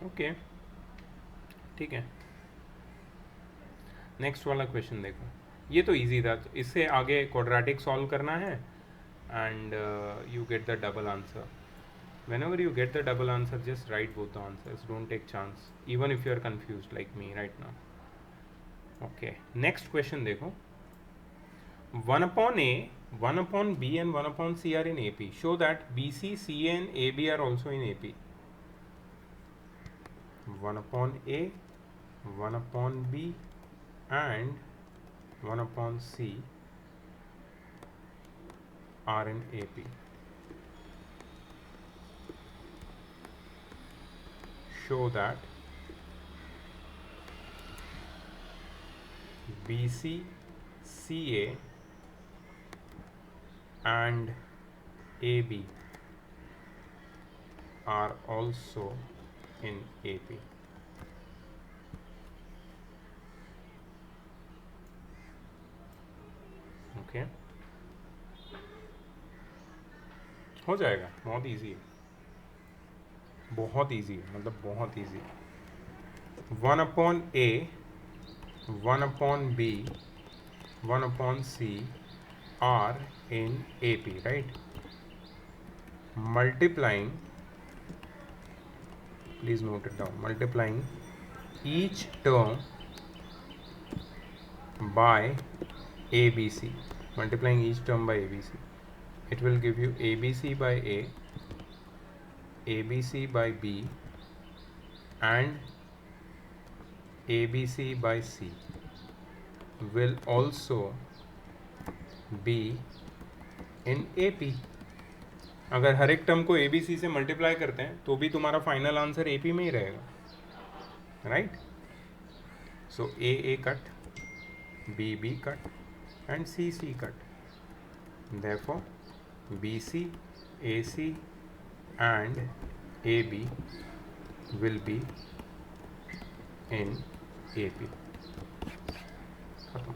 Okay ठीक है, next वाला question देखो, ये तो इजी था, इससे आगे क्वाड्रेटिक सॉल्व करना है and you get the double answer. whenever you get the double answer just write both the answers, don't take chance even if you are confused like me right now. Okay, next question देखो, 1 upon a, 1 upon b and 1 upon c are in AP, show that BC, CA and AB are also in AP. 1 upon a, 1 upon b and 1 upon c are in AP. Show that BC, CA and AB are also in AP. Okay, हो जाएगा, बहुत easy है, बहुत easy है, मतलब बहुत easy. 1 upon A, 1 upon B, 1 upon C are in AP, right? Multiplying, please note it down, multiplying each term by ABC, multiplying each term by ABC, it will give you ABC by A, ABC by B and ABC by C will also be in AP. अगर हर एक term को ABC से multiply करते हैं तो भी तुम्हारा final answer AP में ही रहेगा, right? So A cut, B cut and C cut, therefore BC, AC and AB will be in AP. खत्म।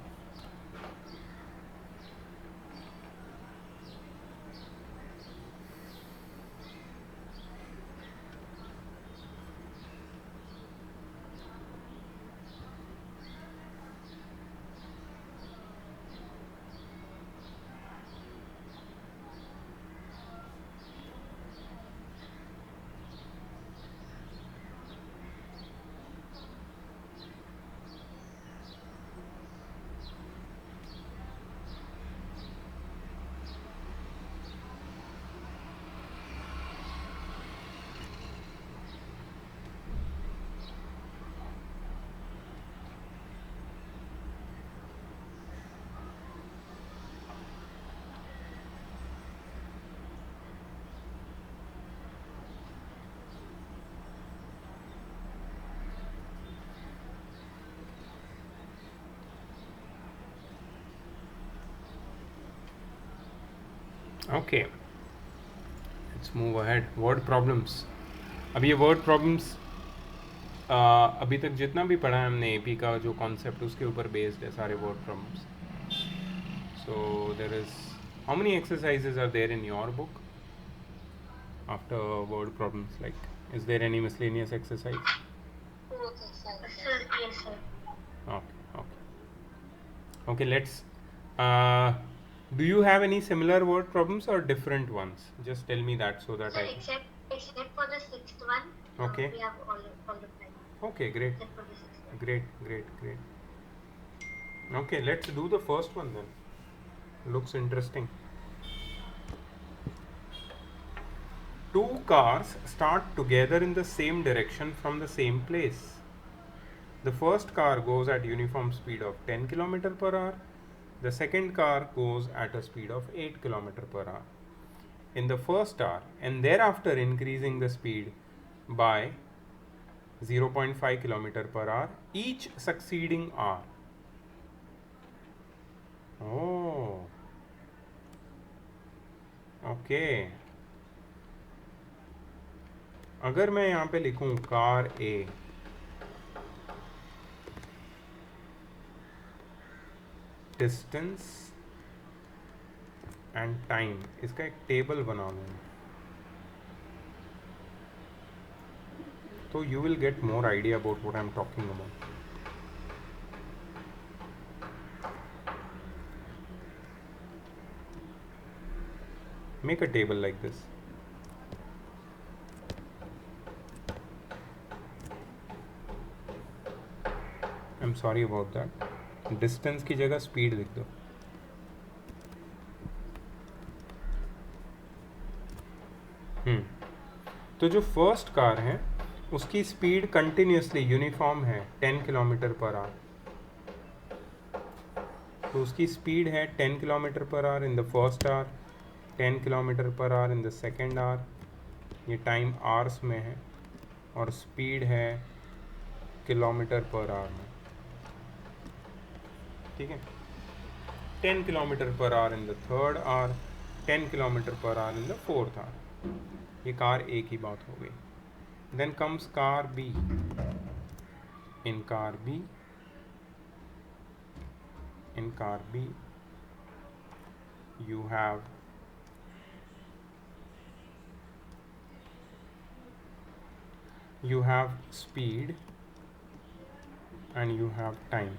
Okay, let's move ahead. Word problems. अब ये वर्ड प्रॉब्लम्स अभी तक जितना भी पढ़ा है हमने एपी का जो कॉन्सेप्ट उसके ऊपर बेस्ड है सारे word problems. So there is how many exercises are there in your book after word problems? Like is there any miscellaneous exercise? Two exercises. Sir, yes, sir. Okay, okay. Okay, let's. Do you have any similar word problems or different ones? Just tell me that so that Sir, I. except for the sixth one, Okay. we have all the five. Okay, great, Except for the sixth one. great. Okay, let's do the first one then. Looks interesting. Two cars start together in the same direction from the same place. The first car goes at uniform speed of 10 km per hour. The second car goes at a speed of 8 km per hour. In the first hour and thereafter increasing the speed by 0.5 km per hour each succeeding hour. Oh, okay. अगर मैं यहाँ पे लिखूँ car A distance and time, इसका एक table बना लूँ तो you will get more idea about what I am talking about. Make a table like this. I'm sorry about that. Distance की जगह speed लिख दो. तो जो फर्स्ट कार है उसकी स्पीड कंटिन्यूसली यूनिफॉर्म है 10 किलोमीटर पर आवर. तो उसकी स्पीड है 10 kilometre per hour in the first hour, 10 kilometre per hour in the second hour. ये टाइम आवर्स में है और स्पीड है किलोमीटर पर आवर में. ठीक है, 10 kilometre per hour in the third hour, 10 kilometre per hour in the fourth hour. ये car a की बात हो गई. Then comes car b. In car b you have speed and you have time.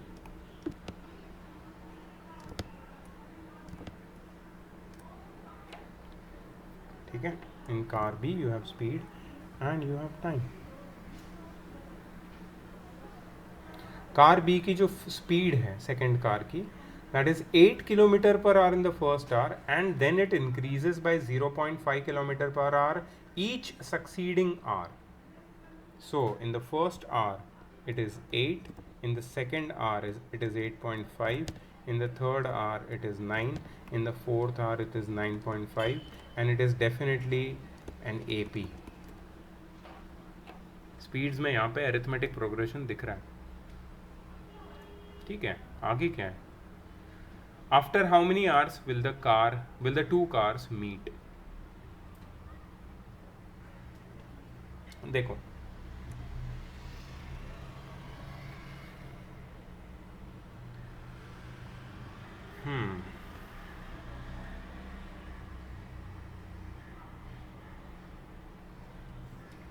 ठीक है, in car b you have speed and you have time. Car b की जो speed है सेकेंड कार की, that is 8 km per hour in the first hour and then it increases by 0.5 km per hour each succeeding hour. So in the first hour it is 8, in the second hour it is 8.5, in the third hour it is 9, in the fourth hour it is 9.5 and it is definitely an AP. Speeds में यहाँ पे arithmetic progression दिख रहा है. ठीक है, आगे क्या है? After how many hours will the two cars meet? देखो,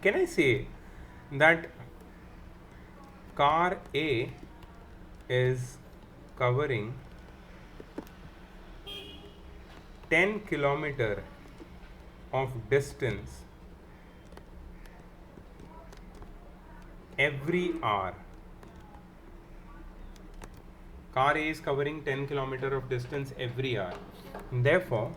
can I say that car A is covering 10 kilometer of distance every hour. Car A is covering 10 kilometer of distance every hour. Therefore,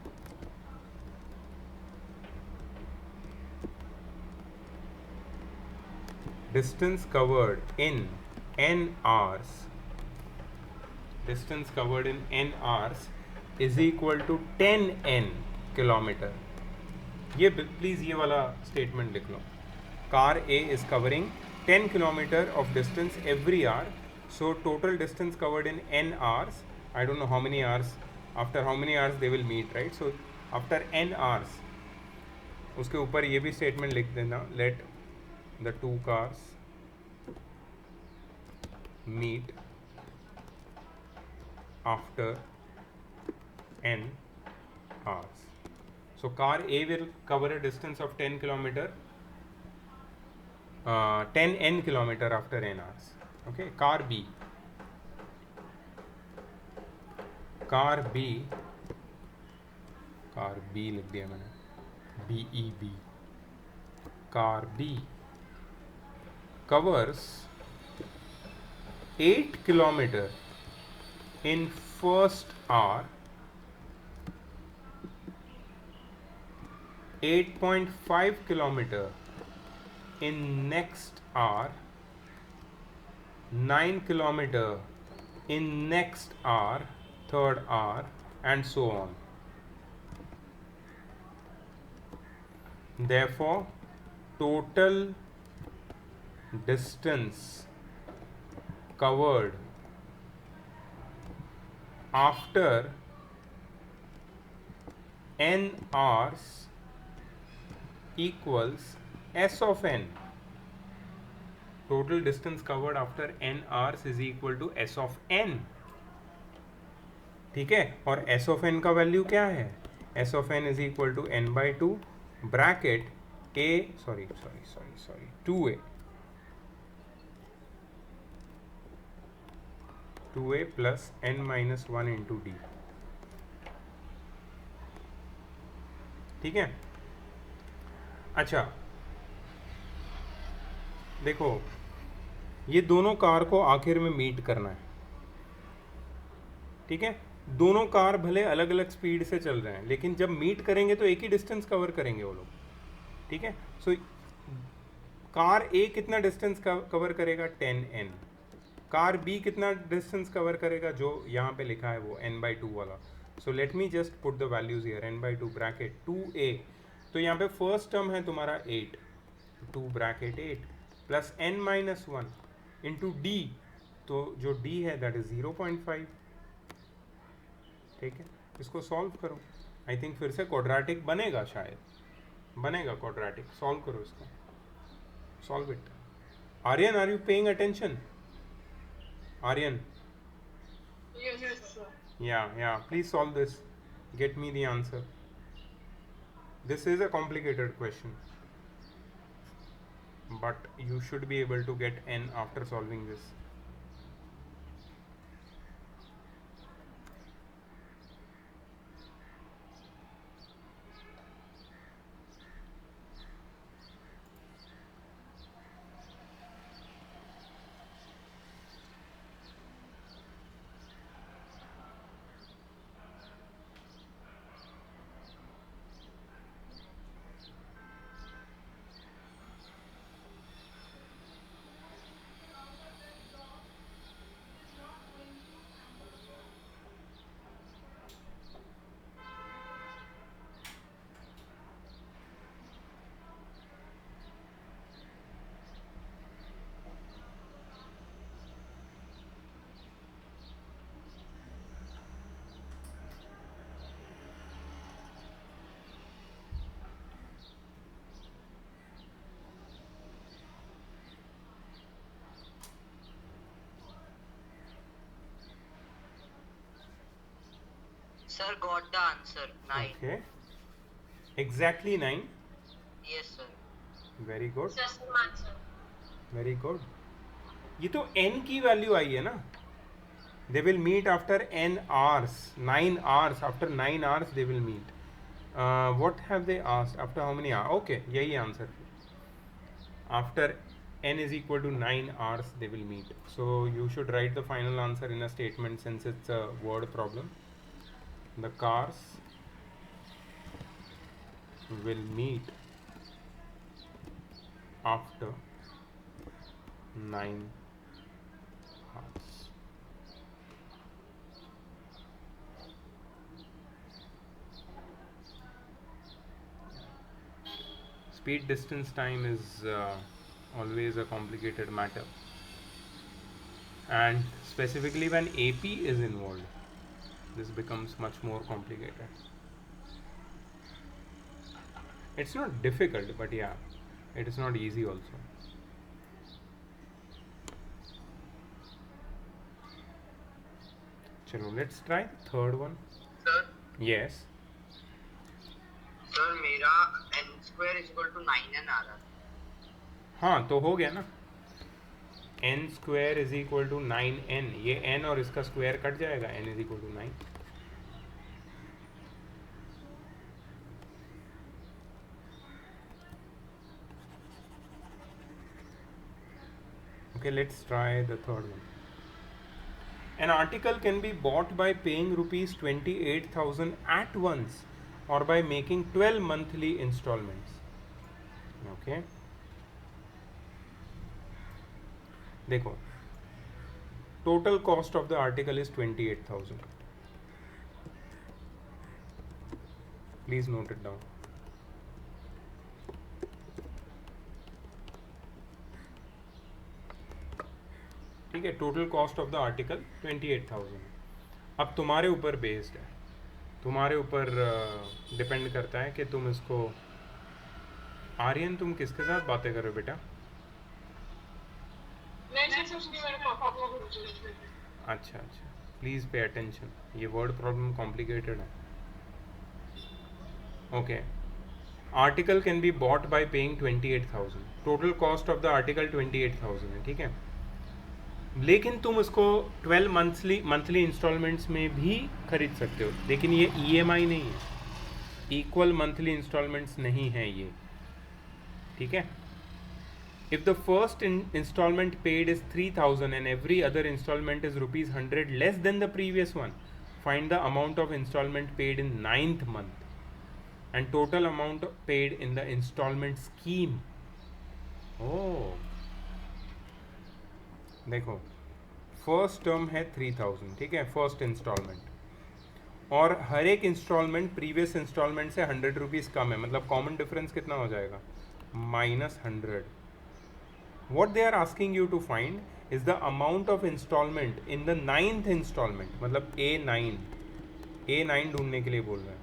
distance covered in n hours is equal to 10n kilometres. ये please ये वाला statement लिख लो. Car A is covering 10 kilometres of distance every hour, so total distance covered in n hours. I don't know how many hours, after how many hours they will meet, right? So after n hours, उसके ऊपर ये भी statement लिख देना, let the two cars meet after n hours. So car A will cover a distance of 10 kilometer, 10 n kilometer after n hours. Okay, car B लिख दिया मैंने, BEB. Car B covers 8 kilometer in first hour, 8.5 kilometer in next hour, 9 kilometer in next hour, third hour, and so on. Therefore, total distance covered after n hours equals S of n. Total distance covered after n hours is equal to S of n. ठीक है, और S of n का value क्या है? S of n is equal to n by 2 bracket a, sorry 2a plus n minus 1 into d. ठीक है. अच्छा देखो, ये दोनों कार को आखिर में मीट करना है. ठीक है, दोनों कार भले अलग अलग स्पीड से चल रहे हैं, लेकिन जब मीट करेंगे तो एक ही डिस्टेंस कवर करेंगे वो लोग. ठीक है, सो कार ए कितना डिस्टेंस कवर करेगा? 10n. कार बी कितना डिस्टेंस कवर करेगा? जो यहाँ पे लिखा है वो n by 2 वाला. So let me just put the values here. n by 2 bracket 2a, तो यहाँ पे फर्स्ट टर्म है तुम्हारा 8, 2 bracket 8 plus n minus 1 into d, तो जो d है दैट इज 0.5. ठीक है, इसको सॉल्व करो. आई थिंक फिर से क्वाड्रेटिक बनेगा, शायद बनेगा क्वाड्रेटिक. सॉल्व करो इसको, solve it. Aryan, are you paying attention? Aryan, Yes, sir. yeah, please solve this. Get me the answer. This is a complicated question, but you should be able to get n after solving this. Sir, got the answer. 9. Okay, exactly 9. Yes, sir. Very good, So, same answer. very good. ये तो n की value आई है ना. They will meet after n hours, 9 hours. After 9 hours they will meet. What have they asked? After how many hours? Okay, यही answer. After n is equal to 9 hours they will meet. So you should write the final answer in a statement, since it's a word problem. The cars will meet after 9 hours. Speed, distance, time is always a complicated matter, and specifically when AP is involved, this becomes much more complicated. It's not difficult, but yeah, it is not easy also. Chalo, let's try the third one. Sir Yes. Sir मेरा n square is equal to 9n आ रहा है. हाँ तो हो गया ना, n square is equal to 9n. ये n और इसका स्क्वायर कट जाएगा, n is equal to 9. Okay, let's try the third one. An article can be bought by paying rupees 28,000 at once or by making 12 monthly installments. Okay. देखो, total cost of the article is 28,000. Please note it down. ठीक है, total cost of the article 28,000. अब तुम्हारे ऊपर based है, तुम्हारे ऊपर depend करता है कि तुम इसको. आर्यन, तुम किसके साथ बातें कर रहे हो बेटा? अच्छा अच्छा, प्लीज़ पे अटेंशन, ये वर्ड प्रॉब्लम कॉम्प्लिकेटेड है. Okay, article can be bought by paying 28,000. Total cost of the article 28,000 है, ठीक है. लेकिन तुम उसको 12 मंथली इंस्टॉलमेंट्स में भी खरीद सकते हो, लेकिन ये EMI नहीं है, इक्वल मंथली इंस्टॉलमेंट्स नहीं है ये, ठीक है. If the first instalment paid is 3,000 and every other instalment is ₹100 less than the previous one, find the amount of instalment paid in 9th month and total amount paid in the instalment scheme. Oh, देखो, first term है 3,000, ठीक है, first instalment, और हर एक instalment previous installment से 100 rupees कम है, मतलब common difference कितना हो जाएगा? -100. What they are asking you to find is the amount of installment in the 9th installment, मतलब A9 ढूंढने के लिए बोल रहे हैं.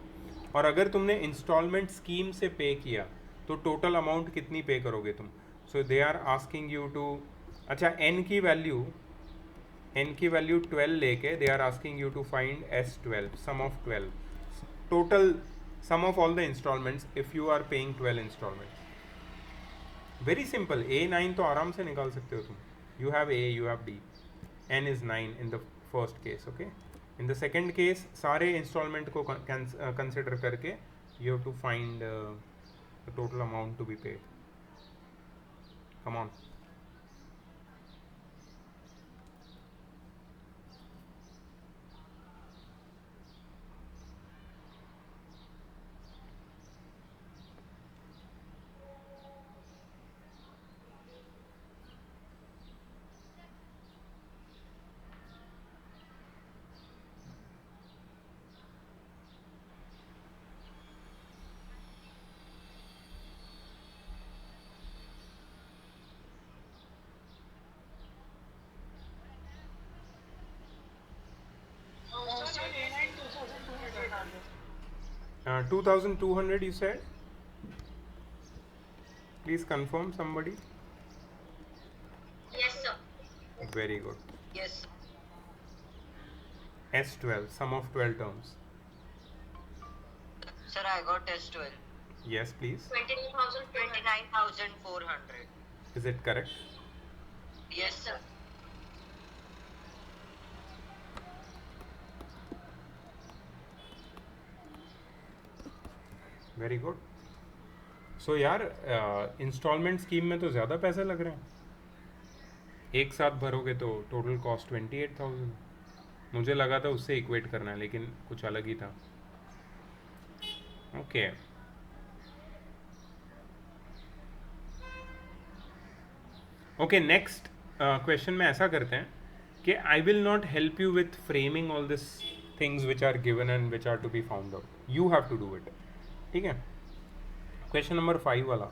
और अगर तुमने इंस्टॉलमेंट स्कीम से पे किया तो टोटल अमाउंट कितनी पे करोगे तुम? So they are asking you to, अच्छा, n की वैल्यू 12 लेके they are asking you to find S12, sum of 12, total sum of all the instalments if you are paying 12 instalments. Very simple, A9 तो आराम से निकाल सकते हो तुम. You have A, you have D, n is 9 in the first case. Okay, in the second case सारे instalment को consider करके you have to find the total amount to be paid. Come on. Uh, 2,200 you said? Please confirm somebody. Yes, sir. Very good. Yes. S12, sum of 12 terms. Sir, I got S12. Yes, please. 29,400. Is it correct? Yes, sir. Very good. So यार, instalment scheme में तो ज़्यादा पैसे लग रहे हैं. एक साथ भरोगे तो टोटल कॉस्ट 28,000. मुझे लगा था उससे इक्वेट करना है, लेकिन कुछ अलग ही था. ओके, ओके, नेक्स्ट क्वेश्चन में ऐसा करते हैं कि I will not help you with framing all this things which are given and which are to be found out. You have to do it. ठीक है. क्वेश्चन नंबर 5 वाला.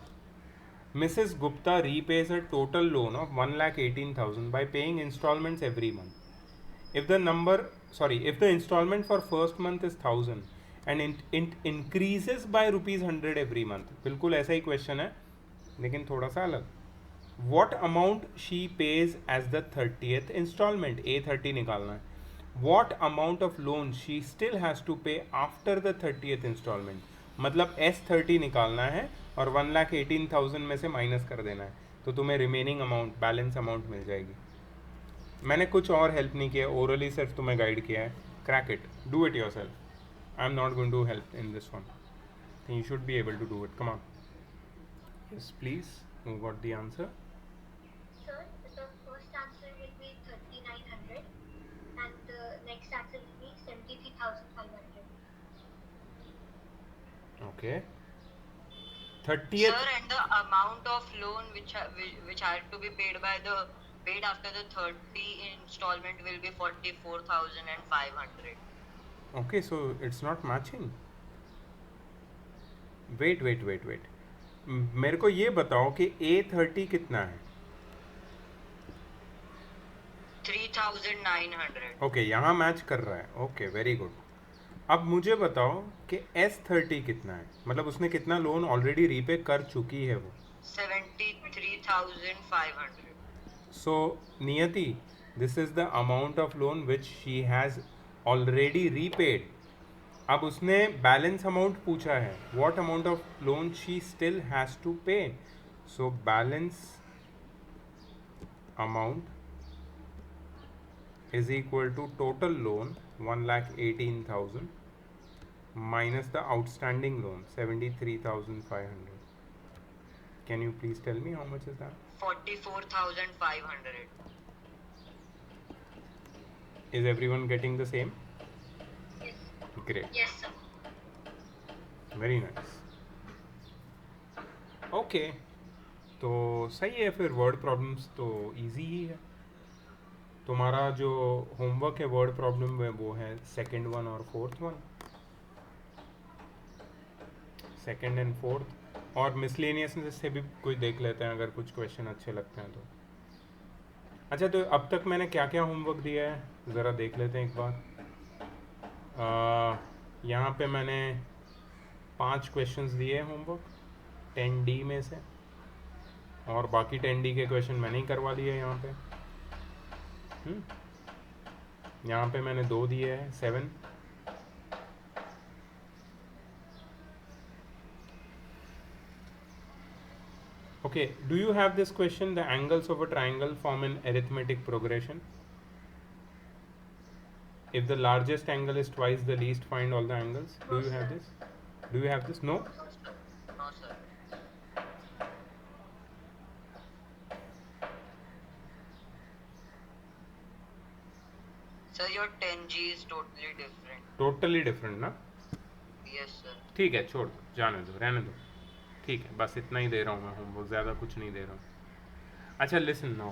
Mrs Gupta repays a total loan of 1,18,000 by paying installments every month. If the installment for first month is 1,000 and it increases by ₹100 every month. बिल्कुल ऐसा ही क्वेश्चन है लेकिन थोड़ा सा अलग. What amount she pays as the 30th installment. A30 निकालना है. What amount of loan she still has to pay after the 30th installment. मतलब S30 निकालना है और 1,18,000 में से माइनस कर देना है तो तुम्हें रिमेनिंग अमाउंट, बैलेंस अमाउंट मिल जाएगी. मैंने कुछ और हेल्प नहीं किया, ओरली सिर्फ तुम्हें गाइड किया है. Crack it, do it yourself. I am not going to help in this one. You should be able to do it. Come on. Yes please. You got the answer. Sir, the first answer will be 3,900 and the next answer will be 73,500. Okay. 30th. Sir, and the amount of loan which had to be paid after the 30 installment will be 44,500. Okay, so it's not matching. Wait. मेरे को ये बताओ कि A30 कितना है. 3,900. Okay, यहाँ match कर रहा है. Okay, very good. अब मुझे बताओ कि S30 कितना है. मतलब उसने कितना लोन ऑलरेडी रीपे कर चुकी है वो. 73,500. So Niyati, this is the amount of loan which she has already repaid. अब उसने बैलेंस अमाउंट पूछा है. What amount of loan she still has to pay. So balance amount is equal to total loan 1,18,000 minus the outstanding loan 73,500. Can you please tell me how much is that? 44,500. Is everyone getting the same? Yes. Great. Yes, sir. Very nice. Okay. तो सही है फिर. Word problems तो easy ही है. तुम्हारा जो homework है word problem में वो है सेकंड वन और fourth one. Second and fourth. और मिसलेनियस से भी कोई देख लेते हैं अगर कुछ क्वेश्चन अच्छे लगते हैं तो. अच्छा, तो अब तक मैंने क्या क्या होमवर्क दिया है ज़रा देख लेते हैं एक बार. यहाँ पे मैंने 5 क्वेश्चंस दिए हैं होमवर्क 10D में से, और बाकी 10D के क्वेश्चन मैंने ही करवा लिए यहाँ पे. यहाँ पे मैंने 2 दिए हैं 7. Okay, do you have this question? The angles of a triangle form an arithmetic progression. If the largest angle is twice the least, find all the angles. Do you have this? Do you have this? No? No, sir. Sir, your 10G is totally different. Totally different ना. Yes, sir. ठीक है, छोड़, जाने दो, रहने दो. ठीक है, बस इतना ही दे रहा हूँ मैं होमवर्क, ज़्यादा कुछ नहीं दे रहा हूँ. अच्छा, listen now.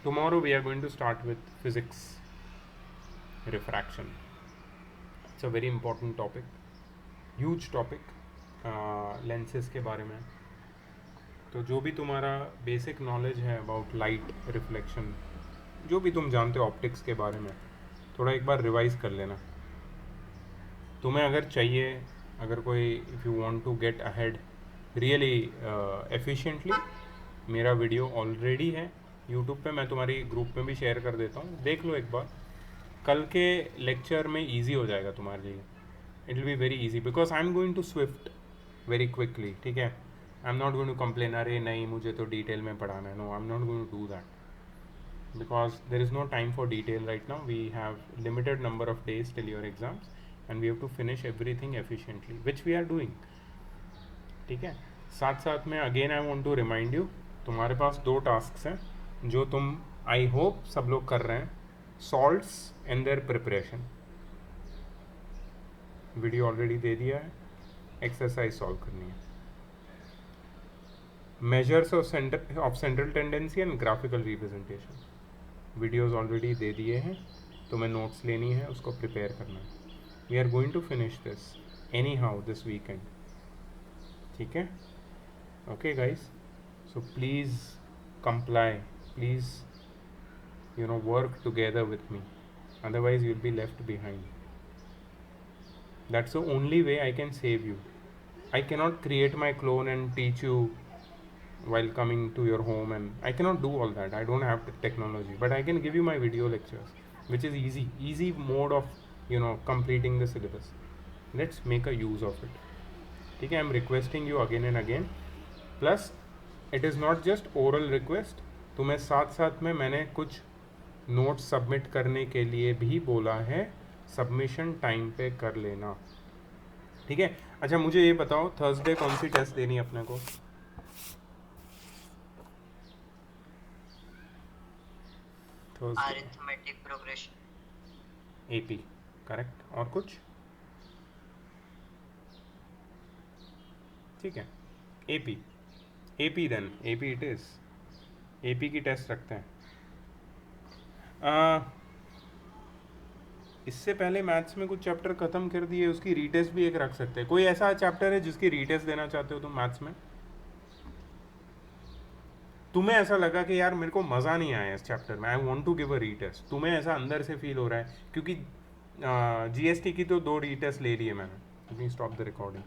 Tomorrow we are going to start with physics, refraction. It's a very important topic, huge topic, lenses के बारे में. तो जो भी तुम्हारा बेसिक नॉलेज है अबाउट लाइट, रिफ्लेक्शन, जो भी तुम जानते हो ऑप्टिक्स के बारे में, थोड़ा एक बार रिवाइज कर लेना. तुम्हें अगर चाहिए, अगर कोई, if you want to get ahead really efficiently, मेरा वीडियो ऑलरेडी है यूट्यूब पे, मैं तुम्हारी ग्रुप में भी शेयर कर देता हूँ, देख लो एक बार. कल के लेक्चर में इजी हो जाएगा तुम्हारे लिए. It will be very easy because I am going to swift very quickly. ठीक है, I am not going to complain, अरे नहीं मुझे तो डिटेल में पढ़ाना है. No, I am not going to do that because there is no time for detail right now. We have limited number of days till your exams and we have to finish everything efficiently, which we are doing. ठीक है, साथ साथ में again I want to remind you, तुम्हारे पास 2 tasks हैं जो तुम, आई होप सब लोग कर रहे हैं. Salts and their preparation, video already दे दिया है. एक्सरसाइज सॉल्व करनी है. Measures of central tendency and graphical representation, videos already दे दिए हैं. तुम्हें नोट्स लेनी है, उसको प्रिपेयर करना है. We are going to finish this anyhow this weekend. ठीक है, okay guys. So please comply, please, work together with me, otherwise you'll be left behind. That's the only way I can save you. I cannot create my clone and teach you while coming to your home, and I cannot do all that. I don't have the technology, but I can give you my video lectures, which is easy mode of completing the syllabus. Let's make a use of it. ठीक है, I'm requesting you again and again. Plus it is not just oral request, तुम्हें साथ साथ में मैंने कुछ notes submit करने के लिए भी बोला है, सबमिशन टाइम पे कर लेना, ठीक है। अच्छा मुझे ये बताओ, थर्सडे कौन सी टेस्ट देनी है अपने को? Thursday arithmetic progression, AP, correct. और कुछ? ठीक है, AP then AP it is. AP की टेस्ट रखते हैं। इससे पहले मैथ्स में कुछ चैप्टर ख़त्म कर दिए, उसकी रीटेस्ट भी एक रख सकते हैं। कोई ऐसा चैप्टर है जिसकी रीटेस्ट देना चाहते हो तुम मैथ्स में? तुम्हें ऐसा लगा कि यार मेरे को मज़ा नहीं आया इस चैप्टर में, I want to give a retest, तुम्हें ऐसा अंदर से फील हो रहा है? क्योंकि जीएसटी की तो 2 रीटेस्ट ले ली है मैंने। Stop the recording.